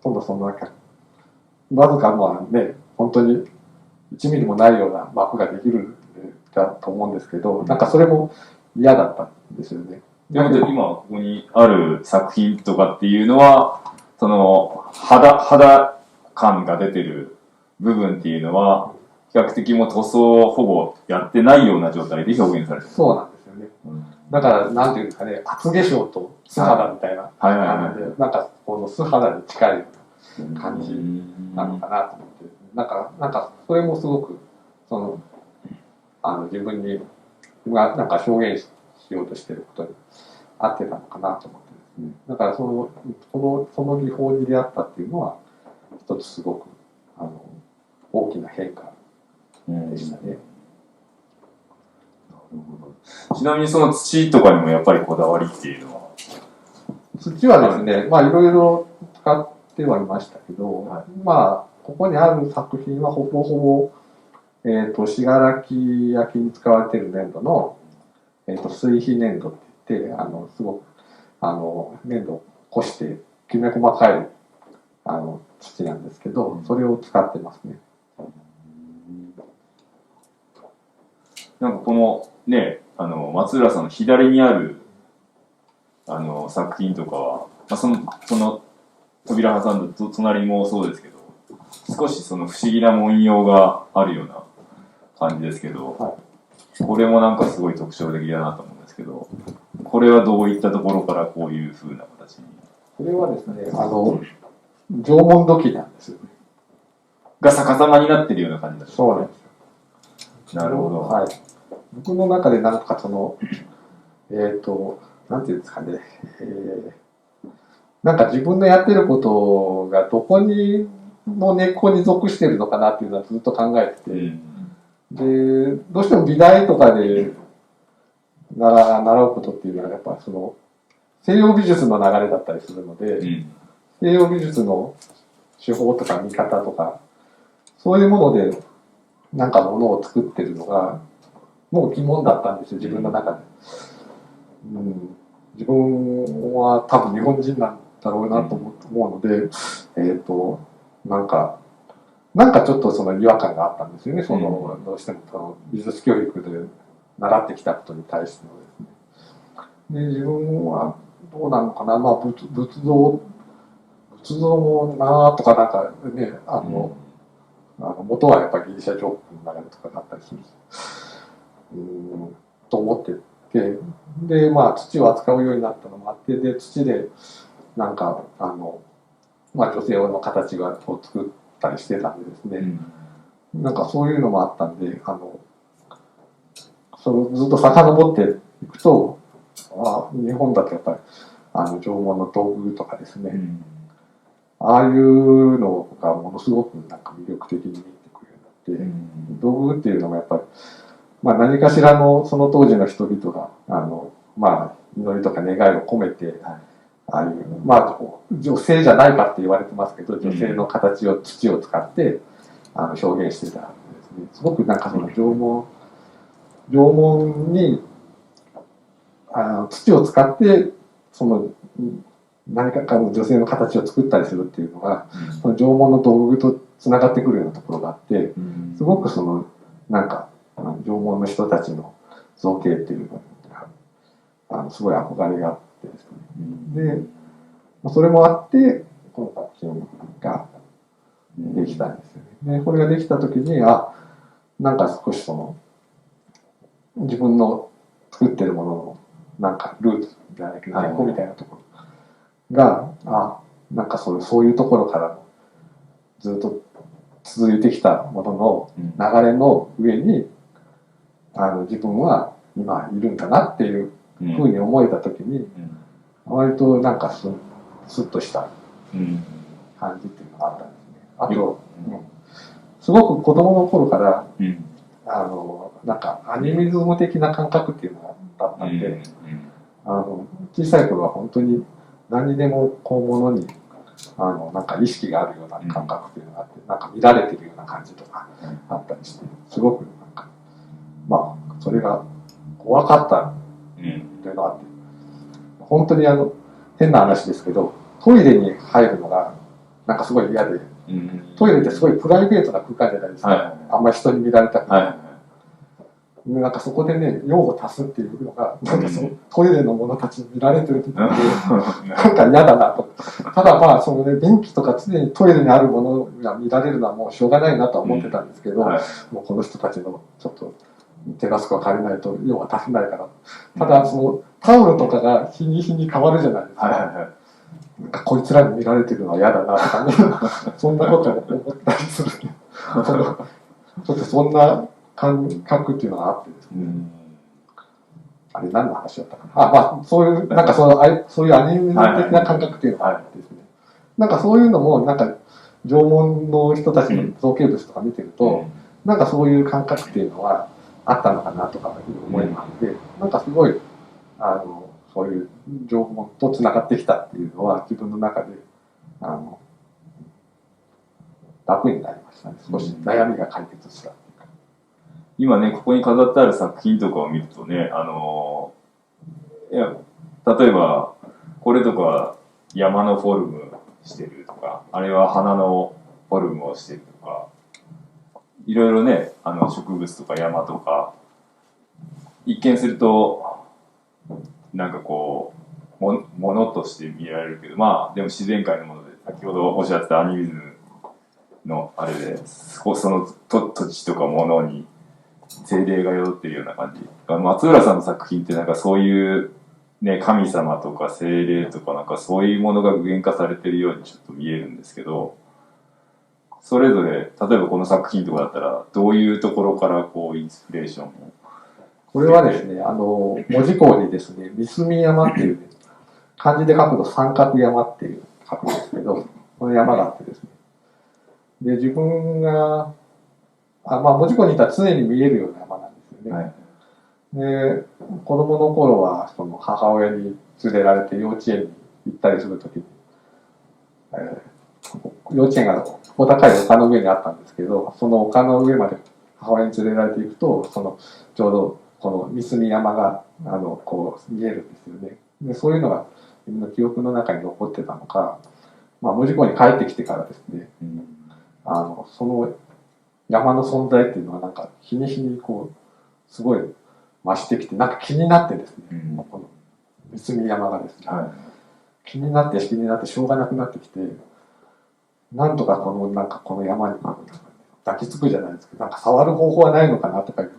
とのそのなんかわずかまあね、本当に1ミリもないような膜ができるんだと思うんですけど、なんかそれも嫌だったんですよね。ということで、今ここにある作品とかっていうのは、その肌感が出てる部分っていうのは、比較的もう塗装をほぼやってないような状態で表現されてる。そうなんですよね。だから、なんていうんですかね、厚化粧と素肌みたいな感じで、なんかこの素肌に近い感じなのかなと思って、なんかそれもすごくその自分がなんか表現しようとしていることに合ってたのかなと思ってですね。だからその技法に出会ったっていうのは一つすごく大きな変化でしたね。ちなみにその土とかにもやっぱりこだわりっていうのは？土はですね、まあいろいろ使ってはいましたけど、まあここにある作品はほぼほぼ信楽焼に使われている粘土の、水肥粘土って言って、すごく粘土をこしてきめ細かい土なんですけど、それを使ってますね。なんかこのね、松浦さんの左にある作品とかは、まあ、その扉挟んだ隣もそうですけど、少しその不思議な文様があるような感じですけど、これもなんかすごい特徴的だなと思うんですけど、これはどういったところからこういう風な形に？これはですね、縄文土器なんですよね。が逆さまになってるような感じだ。そうなんですよ。なるほど。はい。僕の中でなんかそのなんていうんですかね、なんか自分のやってることがどこの根っこに属してるのかなっていうのはずっと考えてて、でどうしても美大とかで習うことっていうのはやっぱその西洋美術の流れだったりするので、西洋美術の手法とか見方とかそういうものでなんかものを作ってるのがもう疑問だったんですよ、自分の中で。自分は多分日本人なんだろうなと思うので、なんかちょっとその違和感があったんですよね。そのどうしてもその美術教育で習ってきたことに対してのですね。で、自分はどうなのかな、まあ仏像もなとかなんかね、元はやっぱりギリシャ彫刻の流れとかがあったりすると思ってて、でまあ土を扱うようになったのもあって、で土でなんかまあ女性の形を作ったりしてたんでですね、なんかそういうのもあったんで、それずっと遡っていくと、日本だとやっぱり縄文の道具とかですね、ああいうのがものすごくなんか魅力的に見えてくるよて、道具っていうのもやっぱり、何かしらのその当時の人々が祈りとか願いを込めて、ああいう女性じゃないかって言われてますけど、女性の形を土を使って表現してたんですね。すごくなんかその縄文に土を使ってその何かの女性の形を作ったりするっていうのが、その縄文の道具とつながってくるようなところがあって、すごくそのなんか縄文の人たちの造形っていうのがすごい憧れがあってですね。でそれもあってこの作品ができたんですよね。でこれができた時になんか少しその自分の作ってるもののなんかルーツじゃないけど根っこみたいなところがなんかそういうところからずっと続いてきたものの流れの上に自分は今いるんだなっていうふうに思えた時に割となんかスッとした感じっていうのがあったんですね。あと、すごく子供の頃からなんかアニミズム的な感覚っていうのがあったんで、小さい頃は本当に何にでもこうものになんか意識があるような感覚っていうのがあって、なんか見られてるような感じとかあったりして、すごくなんかそれが怖かったっていうのがあって、本当に変な話ですけど、トイレに入るのがなんかすごい嫌で、トイレってすごいプライベートな空間じゃないですか。あんまり人に見られたくない。なんかそこでね、用を足すっていうのが、なんかトイレの者たちに見られてる時って、なんか嫌だなと。ただそのね、便器とか常にトイレにあるものが見られるのはもうしょうがないなとは思ってたんですけど、もうこの人たちのちょっと手助けを借りないと用は足せないから。ただそのタオルとかが日に日に変わるじゃないですか。なんかこいつらに見られてるのは嫌だなとかね、そんなことを思ったりする。ちょっとそんな感覚っていうのがあってですね。あれ何の話だったかな。そういう、なんかそういうアニメ的な感覚っていうのがあってですね。なんかそういうのも、なんか縄文の人たちの造形物とか見てると、なんかそういう感覚っていうのはあったのかなとかいう思いもあって、なんかすごい、そういう縄文とつながってきたっていうのは自分の中で、楽になりましたね。少し悩みが解決した。今ね、ここに飾ってある作品とかを見るとね、例えば、これとか山のフォルムしてるとか、あれは花のフォルムをしてるとか、いろいろね、植物とか山とか、一見すると、なんかこう、ものとして見られるけど、でも自然界のもので、先ほどおっしゃってたアニミズムのあれで、その土地とかものに、精霊が宿ってるような感じ。松浦さんの作品ってなんかそういうね、神様とか精霊とかなんかそういうものが具現化されてるようにちょっと見えるんですけど、それぞれ、例えばこの作品とかだったら、どういうところからこうインスピレーションを？これはですね、文字工にですね、三隅山っていう、ね、漢字で書くと三角山っていう書くんですけど、この山があってですね。で、自分が門司港にいたら常に見えるような山なんですよね。で、子供の頃はその母親に連れられて幼稚園に行ったりするときに、幼稚園が小高い丘の上にあったんですけど、その丘の上まで母親に連れられていくと、ちょうどこの三隅山がこう見えるんですよね。で、そういうのが自分の記憶の中に残ってたのか、門司港に帰ってきてからですね、その山の存在っていうのはなんか日に日にこうすごい増してきて、なんか気になってですね、この三隅山がですね、気になってしょうがなくなってきて、なんとかなんかこの山に抱きつくじゃないですけど、なんか触る方法はないのかなとかいう、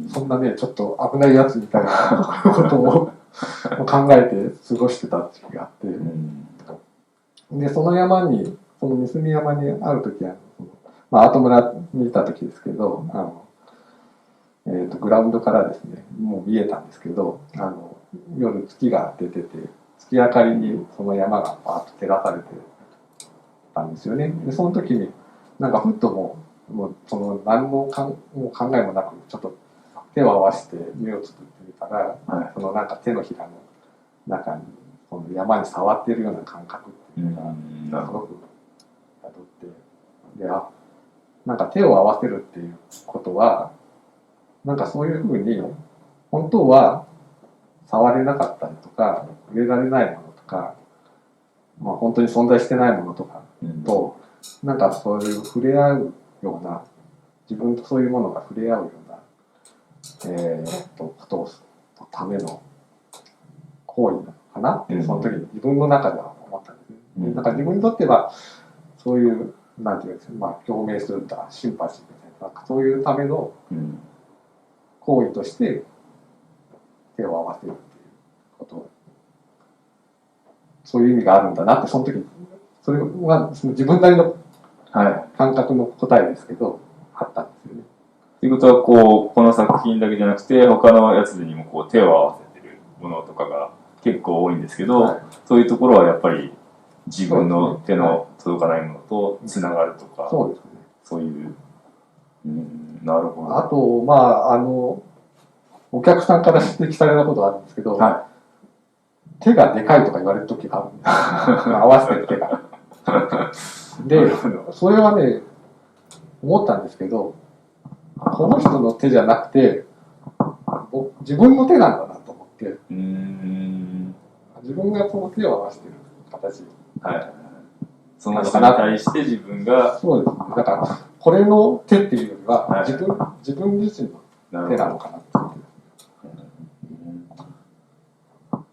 そんなねちょっと危ないやつみたいなことを考えて過ごしてた時期があって、でその三隅山にある時はアート村にいた時ですけど、グラウンドからですね、もう見えたんですけど、夜月が出てて、月明かりにその山がパーッと照らされてたんですよね。で、その時に、なんかふっとももうその何のもう考えもなくちょっと手を合わせて目をつぶってみたら、はい、そのなんか手のひらの中にその山に触っているような感覚っていうか、すごく宿ってで、なんか手を合わせるっていうことはなんかそういうふうに本当は触れなかったりとか触れられないものとか、まあ、本当に存在してないものとかと、なんかそういう触れ合うような、自分とそういうものが触れ合うような、ことをのための行為なのかなって、その時に自分の中では思ったんですね。なんか自分にとってはそういうなんていうんですか、まあ、共鳴するとかシンパシーみたいな、そういうための行為として手を合わせるっていうこと、そういう意味があるんだなって、その時それはその自分なりの感覚の答えですけど、あったんですよね。ということはこの作品だけじゃなくて他のやつにも手を合わせてるものとかが結構多いんですけど、そういうところはやっぱり自分の手の届かないものとつながるとか、そうですね。そういう、なるほど。あと、まあ、お客さんから指摘されたことがあるんですけど、手がでかいとか言われる時があるんですよ。合わせてる手が。で、それはね、思ったんですけど、この人の手じゃなくて、自分の手なんだなと思って、自分がその手を合わせてる形。その人に対して自分が。そうですね。だから、これの手っていうよりは、自分自身の手なのかなっていう。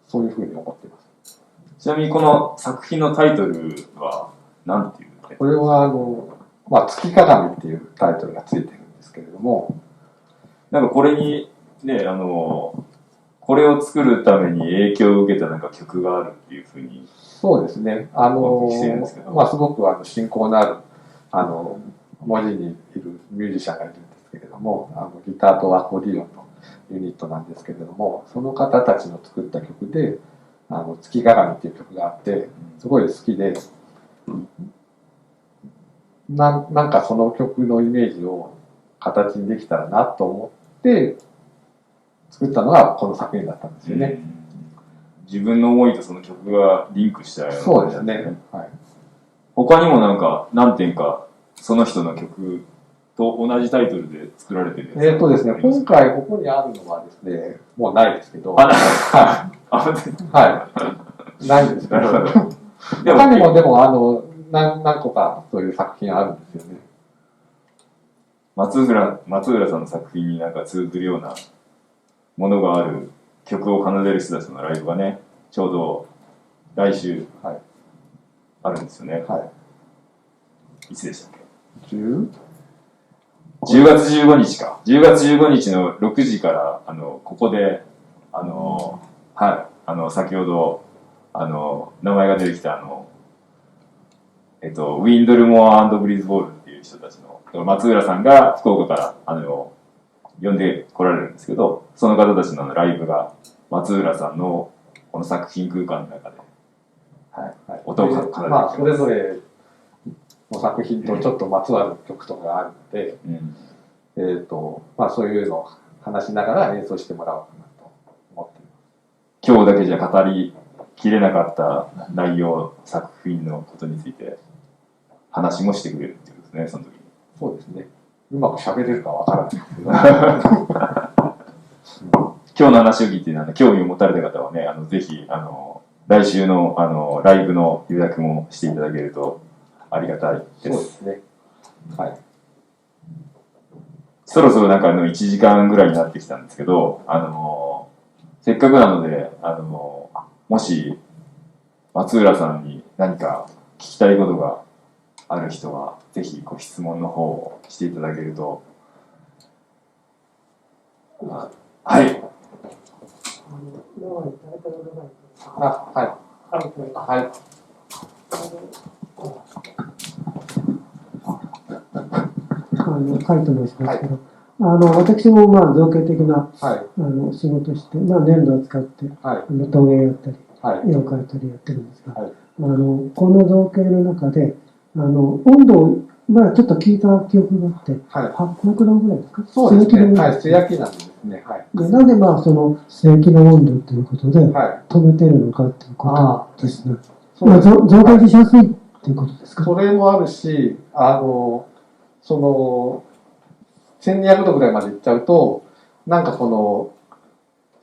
そういうふうに思ってます。ちなみにこの作品のタイトルは何ていうの？これはまあ、月鏡っていうタイトルがついてるんですけれども、なんかこれにね、これを作るために影響を受けたなんか曲があるっていうふうに。そうですね。まあ、すごく親交のある文字にいるミュージシャンがいるんですけれども、ギターとアコーディオンのユニットなんですけれども、その方たちの作った曲で「月鏡」っていう曲があってすごい好きで、なんかその曲のイメージを形にできたらなと思って作ったのがこの作品だったんですよね。自分の思いとその曲がリンクしたような。そうですね。はい。他にもなんか何点かその人の曲と同じタイトルで作られてるやつ。ですね、今回ここにあるのはですね、もうないですけど。はい。はい。ないんですけど。他にもでも何個かそういう作品あるんですよね。松浦さんの作品になんか通ずるようなものがある曲を奏でる人たちのライブがね、ちょうど来週あるんですよね。いつでしたっけ？10月15日か。10月15日の6時から、ここで、先ほど、名前が出てきた、ウィンドルモア&ブリーズボールっていう人たちの、松浦さんが福岡から、呼んで来られるんですけど、その方たちのライブが、松浦さんのこの作品空間の中で、音を奏でてくれます。それぞれの作品とちょっとまつわる曲とかがあるので、そういうのを話しながら演奏してもらおうかなと思っています。今日だけじゃ語りきれなかった内容、作品のことについて話もしてくれるっていうことですね、その時に。そうですね。うまく喋れるかわからないですけど。今日の話を聞いて興味を持たれた方はね、ぜひ来週のライブの予約もしていただけるとありがたいです。そうですね。はい。そろそろなんか1時間ぐらいになってきたんですけど、せっかくなのでもし松浦さんに何か聞きたいことがある人はぜひご質問の方をしていただけると。はい。カイト申しますけど、私も造形的な、仕事して、粘土を使って、陶芸やったり、絵を描いたりやってるんですが、この造形の中で温度をまあちょっと聞いた記憶があって、はい、800度ぐらいですか？そうですね。はい、素焼きなんですね。はい。でなんでまあその素焼きの温度ということで、止めてるのかっていうことですね。まあ増加しやすいっていうことですか？それもあるし、その、1200度ぐらいまでいっちゃうと、なんかこの、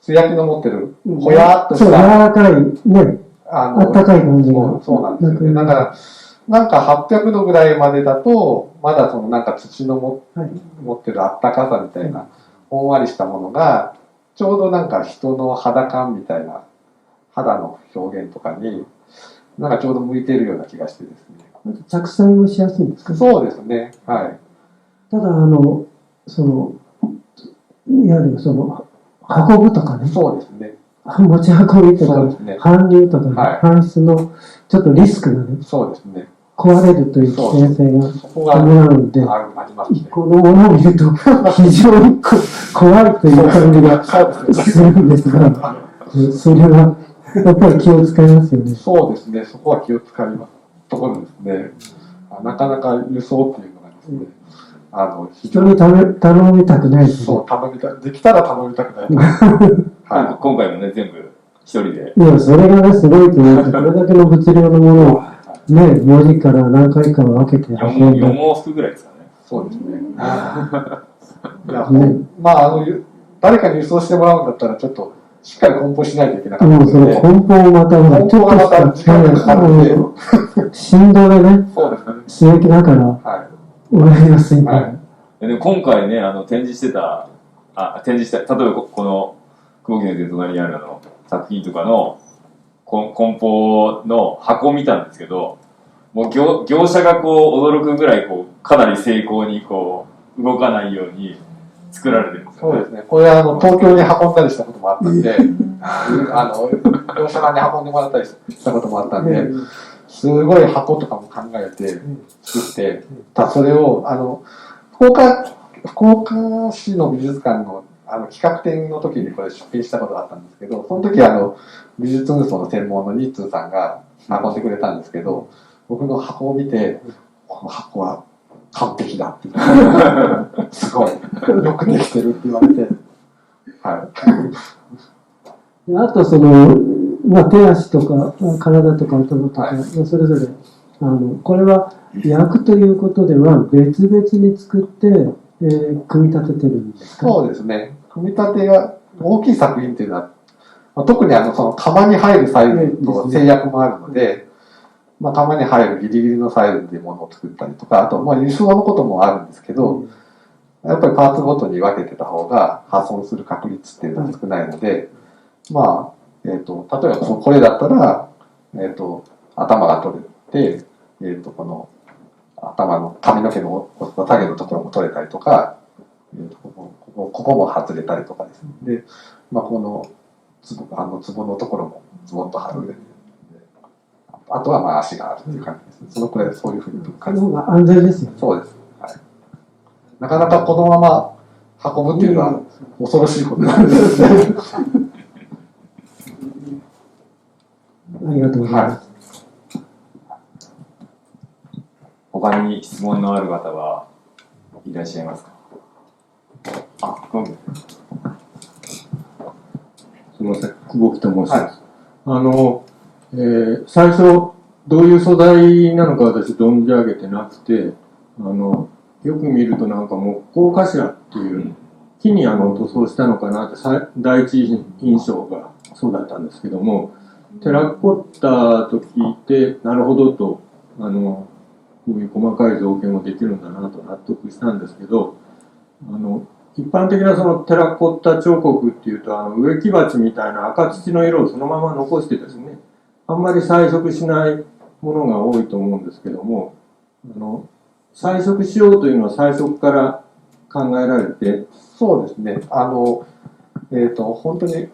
素焼きの持ってる、ほやっとした。そう、柔らかい、ね、あったかい感じが。そうなんですよね。だから、なんか800度ぐらいまでだと、まだそのなんか土の持ってるあったかさみたいな、ほんわりしたものが、ちょうどなんか人の肌感みたいな、肌の表現とかに、なんかちょうど向いているような気がしてですね。着彩もしやすいんですかね？そうですね。はい。ただ、その、いわゆるその、運ぶとかね。そうですね。持ち運びとか、ね、搬入とか、ね、はい、搬出のちょっとリスクがね。そうですね。壊れるという危険性が伴うので、このものを見ると非常に怖いという感じがするんですが、それはやっぱり気を使いますよね。そうですね、そこは気を使いますところですね。なかなか輸送っていうのがですね、人に頼みたくないですね。そう、頼みたい。できたら頼みたくない。はい、今回もね、全部一人で。いや、それがね、すごいと思って、これだけの物量のものを、ね、文字から何回か分けて運んで。4往復ぐらいですかね。そうですね。いや、まあ、誰かに輸送してもらうんだったら、ちょっと、しっかり梱包しないといけなかったので。その梱包をまた、ちょっとまた時間がかかるんで。振動がね、そうですね。刺激だから、終わりやすいんだ。でも今回ね、展示した、例えばこの、久保木の隣にある作品とかの、梱包の箱を見たんですけど、もう業者がこう驚くぐらいかなり精巧に動かないように作られてるんですよね。そうですね。これ東京に運んだりしたこともあったんで、業者側に運んでもらったりしたこともあったんで、すごい箱とかも考えて作って、それを福岡市の美術館の企画展の時にこれ出品したことがあったんですけど、その時美術運送の専門のニッツーさんが運んでくれたんですけど、僕の箱を見て、この箱は完璧だって言って、すごい、よくできてるって言われて、はい。あと手足とか体とか頭とか、はい、それぞれ、これは焼くということでは別々に作って、組み立ててるんですか？そうですね。組み立てが大きい作品っていうのは、特にその釜に入るサイズと制約もあるので、釜に入るギリギリのサイズで物を作ったりとか、あと輸送のこともあるんですけど、やっぱりパーツごとに分けてた方が破損する確率っていうのは少ないので、例えばこれだったら、頭が取れて、この頭の髪の毛の影のところも取れたりとか、ここも外れたりとかですね。で、このツボのところもズボッと外れて、あとは足があるっていう感じですね。そのくらいそういうふうに感じ。その方が安全ですよね。そうです。はい。なかなかこのまま運ぶっていうのは恐ろしいことなんですね。ありがとうございます。他に質問のある方はいらっしゃいますか？すみません、久保木と申します。最初どういう素材なのか私存じ上げてなくて、よく見るとなんか木工頭っていう木に塗装したのかなって第一印象がそうだったんですけども、テラコッタと聞いてなるほどとこういう細かい造形もできるんだなと納得したんですけど、一般的なそのテラコッタ彫刻っていうと植木鉢みたいな赤土の色をそのまま残してですね、あんまり彩色しないものが多いと思うんですけども、彩色しようというのは最初から考えられて。そうですね。本当に、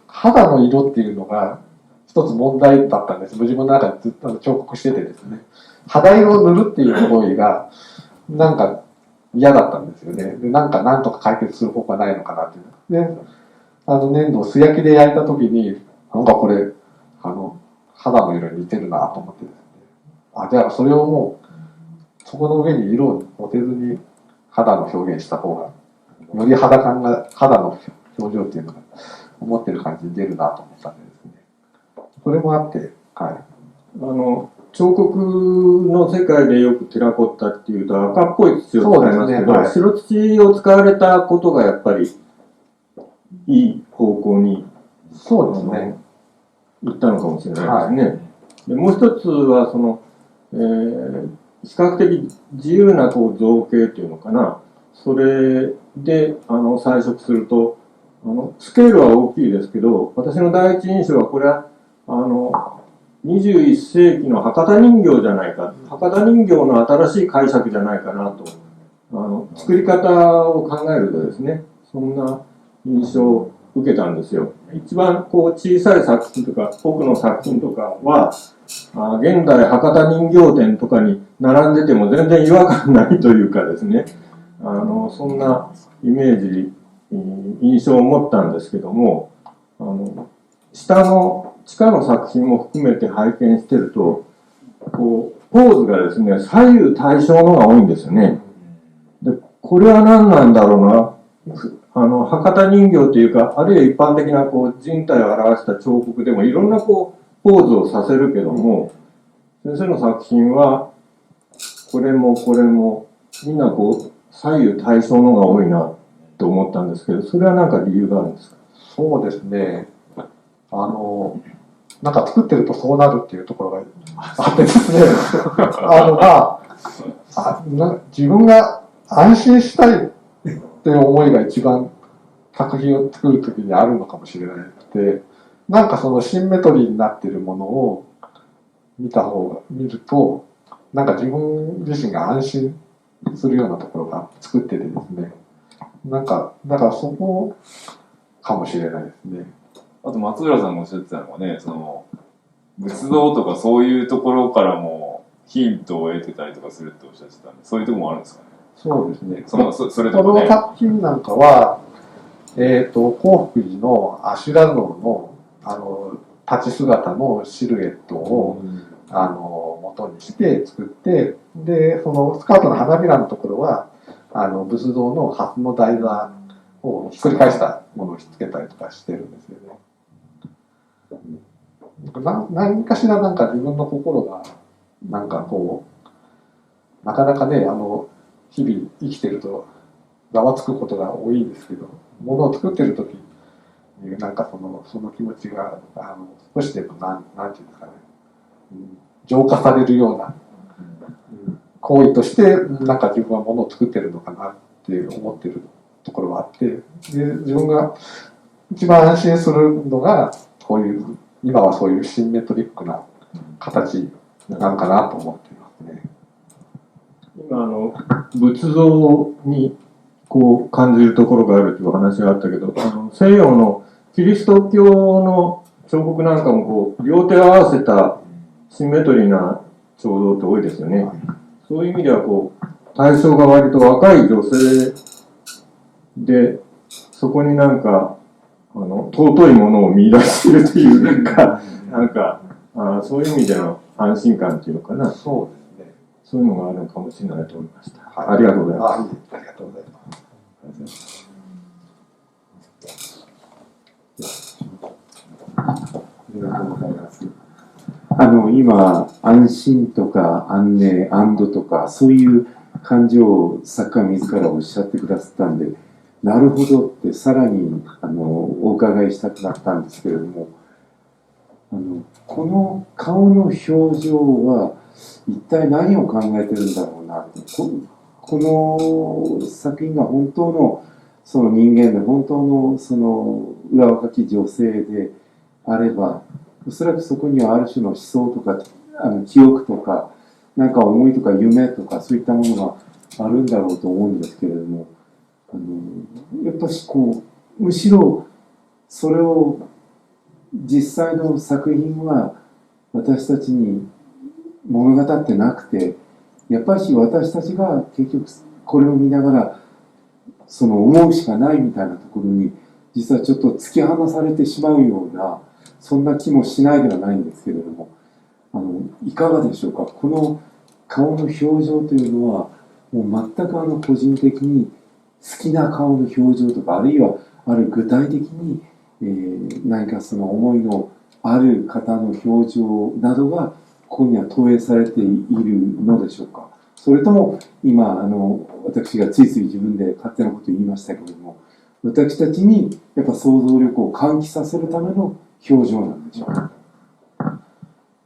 肌の色っていうのが一つ問題だったんです。自分の中でずっと彫刻しててですね。肌色を塗るっていう行為が、なんか嫌だったんですよね。で、なんとか解決する方法がないのかなっていう。で、粘土を素焼きで焼いた時に、なんかこれ、肌の色に似てるなと思ってですね。じゃあそれをもそこの上に色を持てずに肌の表現した方が、より肌感が、肌の表情っていうのが思ってる感じに出るなと思ったんでですね。それもあって、はい。彫刻の世界でよくテラコッタっていうと赤っぽい土を使いますけど、はい、白土を使われたことがやっぱりいい方向にそうですね。行ったのかもしれないですね。はい、でもう一つはその、比較的自由なこう造形っていうのかな。それで彩色するとスケールは大きいですけど、私の第一印象はこれは21世紀の博多人形じゃないか、博多人形の新しい解釈じゃないかなと、作り方を考えるとですね、そんな印象を受けたんですよ。一番こう小さい作品とか、僕の作品とかは、現代博多人形展とかに並んでても全然違和感ないというかですね、そんなイメージ、印象を持ったんですけども、下の地下の作品も含めて拝見してると、こう、ポーズがですね、左右対称のが多いんですよね。で、これは何なんだろうな。博多人形というか、あるいは一般的なこう人体を表した彫刻でもいろんなこう、ポーズをさせるけども、先生の作品は、これもこれも、みんなこう、左右対称のが多いなと思ったんですけど、それは何か理由があるんですか？そうですね。なんか作ってるとそうなるっていうところがあってですね。自分が安心したいっていう思いが一番作品を作るときにあるのかもしれなくて、なんかそのシンメトリーになってるものを見ると、なんか自分自身が安心するようなところが作っててですね。なんか、だからそこかもしれないですね。あと松浦さんがおっしゃってたのはね、その仏像とかそういうところからもヒントを得てたりとかするっておっしゃってたんで、そういうところもあるんですかね。そうですね。それとかね。この作品なんかは、興福寺の阿修羅像の立ち姿のシルエットを、元にして作って、で、そのスカートの花びらのところは、仏像の蓮の台座をひっくり返したものをひっつけたりとかしてるんですよね。何かしらなんか自分の心が、なんかこう、なかなかね、日々生きてるとざわつくことが多いですけど、ものを作ってる時に、なんかその気持ちが、少しでもなんていうんですかね、浄化されるような、行為として、なんか自分はものを作ってるのかなって思ってるところがあって、で、自分が一番安心するのが、こういう、今はそういうシンメトリックな形なのかなと思っていますね。今、仏像にこう感じるところがあるという話があったけど、西洋のキリスト教の彫刻なんかもこう、両手を合わせたシンメトリーな彫像って多いですよね。そういう意味ではこう、対象が割と若い女性で、そこになんか、尊いものを見出しているというか、なんか、そういう意味での安心感っていうのかな。そうですね。そういうのがあるのかもしれないと思いました。はい、ありがとうございます。ありがとうございます。ありがとうございます。今、安心とか安寧、安堵とか、そういう感情を作家自らおっしゃってくださったんで、なるほどってさらにお伺いしたくなったんですけれども、この顔の表情は一体何を考えてるんだろうなって、この作品が本当のその人間で本当のその裏若き女性であれば、おそらくそこにはある種の思想とか記憶とかなんか思いとか夢とかそういったものがあるんだろうと思うんですけれども、やっぱしこうむしろそれを実際の作品は私たちに物語ってなくて、やっぱし私たちが結局これを見ながらその思うしかないみたいなところに実はちょっと突き放されてしまうような、そんな気もしないではないんですけれども、いかがでしょうか。この顔の表情というのはもう全く個人的に好きな顔の表情とか、あるいはある具体的に、何かその思いのある方の表情などがここには投影されているのでしょうか。それとも今私がついつい自分で勝手なことを言いましたけれども、私たちにやっぱ想像力を喚起させるための表情なんでしょうか。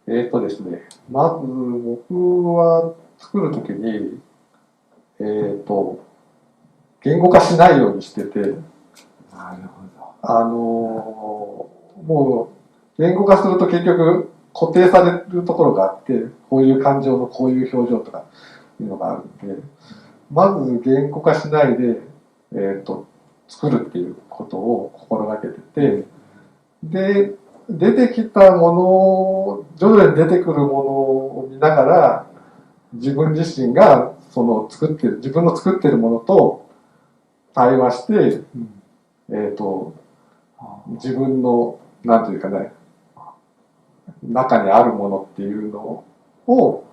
ですね、まず僕は作るときに、言語化しないようにしてて、なるもう言語化すると結局固定されるところがあって、こういう感情のこういう表情とかいうのがあるんで、まず言語化しないで、作るっていうことを心がけてて、で、出てきたもの、徐々に出てくるものを見ながら、自分自身がその自分の作ってるものと対話して、自分の、なんていうかね、中にあるものっていうのを、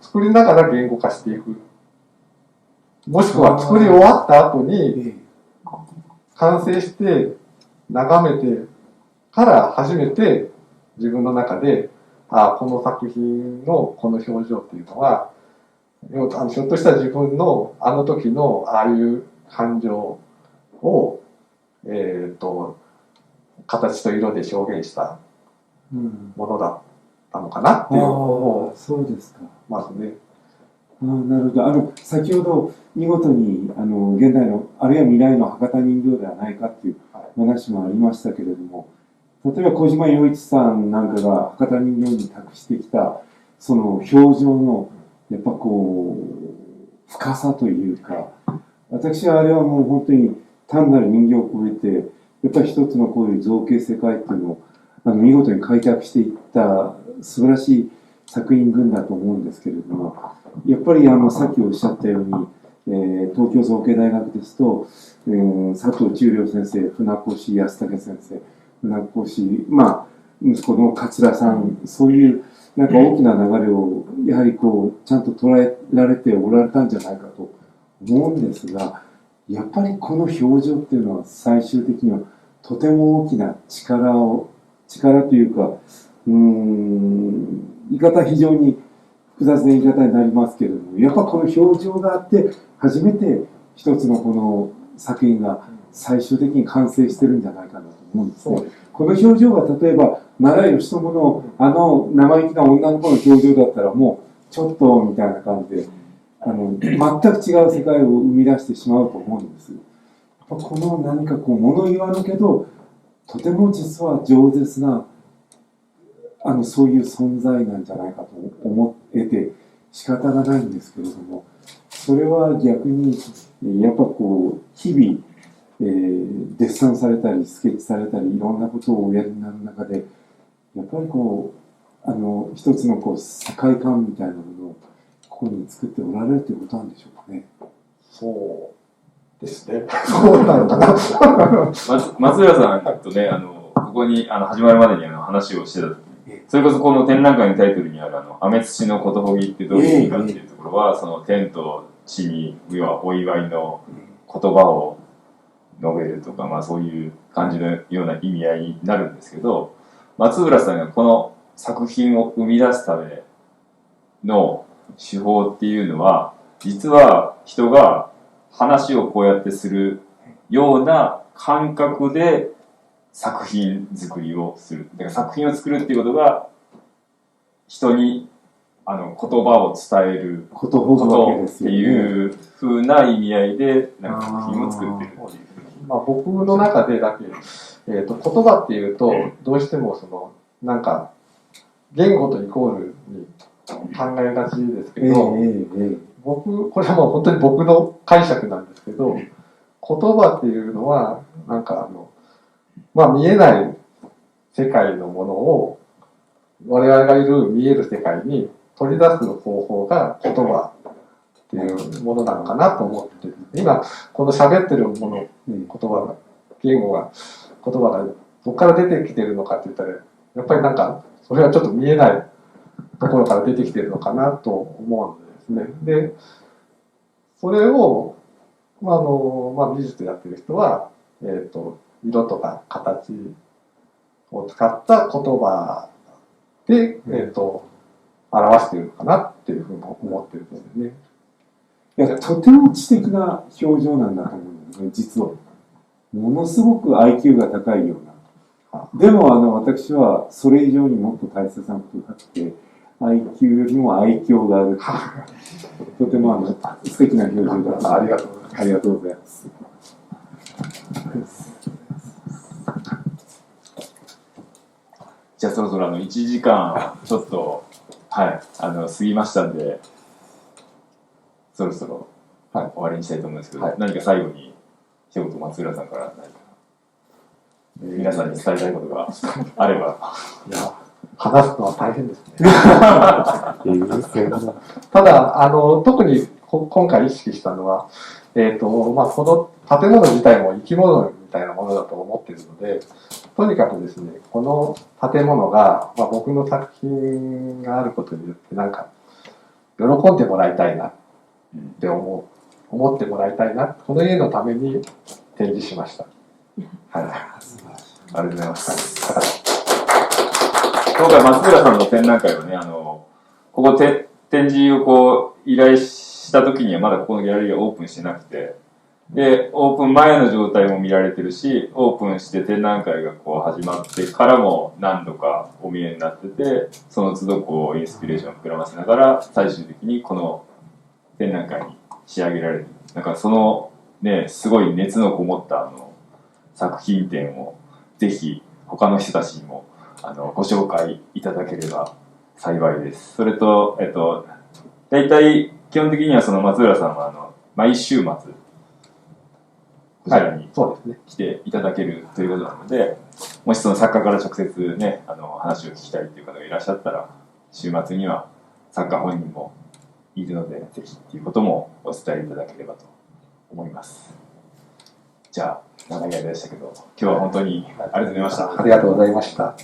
作りながら言語化していく。もしくは作り終わった後に、完成して眺めてから初めて自分の中で、この作品のこの表情っていうのは、ひょっとしたら自分のあの時のああいう感情を、形と色で表現したものだったのかなっていうのを、そうですか。まずね。なるほど。先ほど見事に現代のあるいは未来の博多人形ではないかっていう話もありましたけれども、例えば小島陽一さんなんかが博多人形に託してきたその表情のやっぱこう深さというか、私はあれはもう本当に単なる人形を超えてやっぱり一つのこういう造形世界っていうのを見事に開拓していった素晴らしい作品群だと思うんですけれども、やっぱりさっきおっしゃったように、東京造形大学ですと、佐藤忠良先生、船越康武先生、船越、息子の桂さん、そういうなんか大きな流れをやはりこうちゃんと捉えられておられたんじゃないかと思うんですが、やっぱりこの表情っていうのは最終的にはとても大きな力というか、言い方は非常に複雑な言い方になりますけれども、やっぱこの表情があって初めて一つのこの作品が最終的に完成してるんじゃないかなと思うんですね。この表情が例えば奈良義朝の生意気な女の子の表情だったらもうちょっとみたいな感じで全く違う世界を生み出してしまうと思うんです。この何かこう物言わぬけどとても実は饒舌なそういう存在なんじゃないかと思ってて仕方がないんですけれども、それは逆にやっぱこう日々、デッサンされたりスケッチされたりいろんなことをおやりになる中でやっぱりこう一つのこう世界観みたいなものをここに作っておられるということなんでしょうかね。そうですね。そうなのかな。松浦さんとね、ここに始まるまでに話をしてた時に、それこそこの展覧会のタイトルにある雨土のことほぎってどういう意味かっていうところは、その天と地に要はお祝いの言葉を述べるとか、そういう感じのような意味合いになるんですけど、松浦さんがこの作品を生み出すための手法っていうのは、実は人が話をこうやってするような感覚で作品作りをする。だから作品を作るっていうことが人に言葉を伝えることっていう風な意味合いでなんか作品を作ってるっていう。僕の中でだけ、言葉っていうとどうしてもなんか言語とイコールに考えがちですけど、これはもう本当に僕の解釈なんですけど、言葉っていうのはなんか見えない世界のものを我々がいる見える世界に取り出す方法が言葉っていうものなのかなと思ってて、今この喋ってるもの、言葉がどこから出てきてるのかって言ったらやっぱりなんかそれはちょっと見えないところから出てきてるのかなと思うんですね。で、それを、美術やってる人は、色とか形を使った言葉で、表しているのかなっていうふうに思ってるんですよね。いや、とても知的な表情なんだと思うんですね、実は。ものすごく IQ が高いような。でも、私はそれ以上にもっと大切なことがあって、IQ よりも愛嬌がある。とても素敵な表情だ。ありがとうございます。ありがとうございます。じゃあそろそろ1時間ちょっと、はい、過ぎましたんで、そろそろ、はい、終わりにしたいと思うんですけど、何か最後に一言松浦さんから何か皆さんに伝えたいことがあれば。いや、話すのは大変ですね。ただ、特に今回意識したのは、この建物自体も生き物みたいなものだと思っているので、とにかくですね、この建物が、僕の作品があることによってなんか喜んでもらいたいなって思ってもらいたいな、この家のために展示しました。はい。ありがとうございます。今回松浦さんの展覧会はね、ここ展示を依頼した時にはまだここのギャラリーがオープンしてなくて、で、オープン前の状態も見られてるし、オープンして展覧会が始まってからも何度かお見えになってて、その都度インスピレーションを膨らませながら、最終的にこの展覧会に仕上げられる。なんかそのね、すごい熱のこもった作品展をぜひ他の人たちにもご紹介いただければ幸いです。それと、大体基本的にはその松浦さんは毎週末こちらに来ていただけるということなので、もしその作家から直接ね、話を聞きたいという方がいらっしゃったら、週末には作家本人もいるので、ぜひということもお伝えいただければと思います。じゃあ、長い間でしたけど、今日は本当にありがとうございました。ありがとうございました。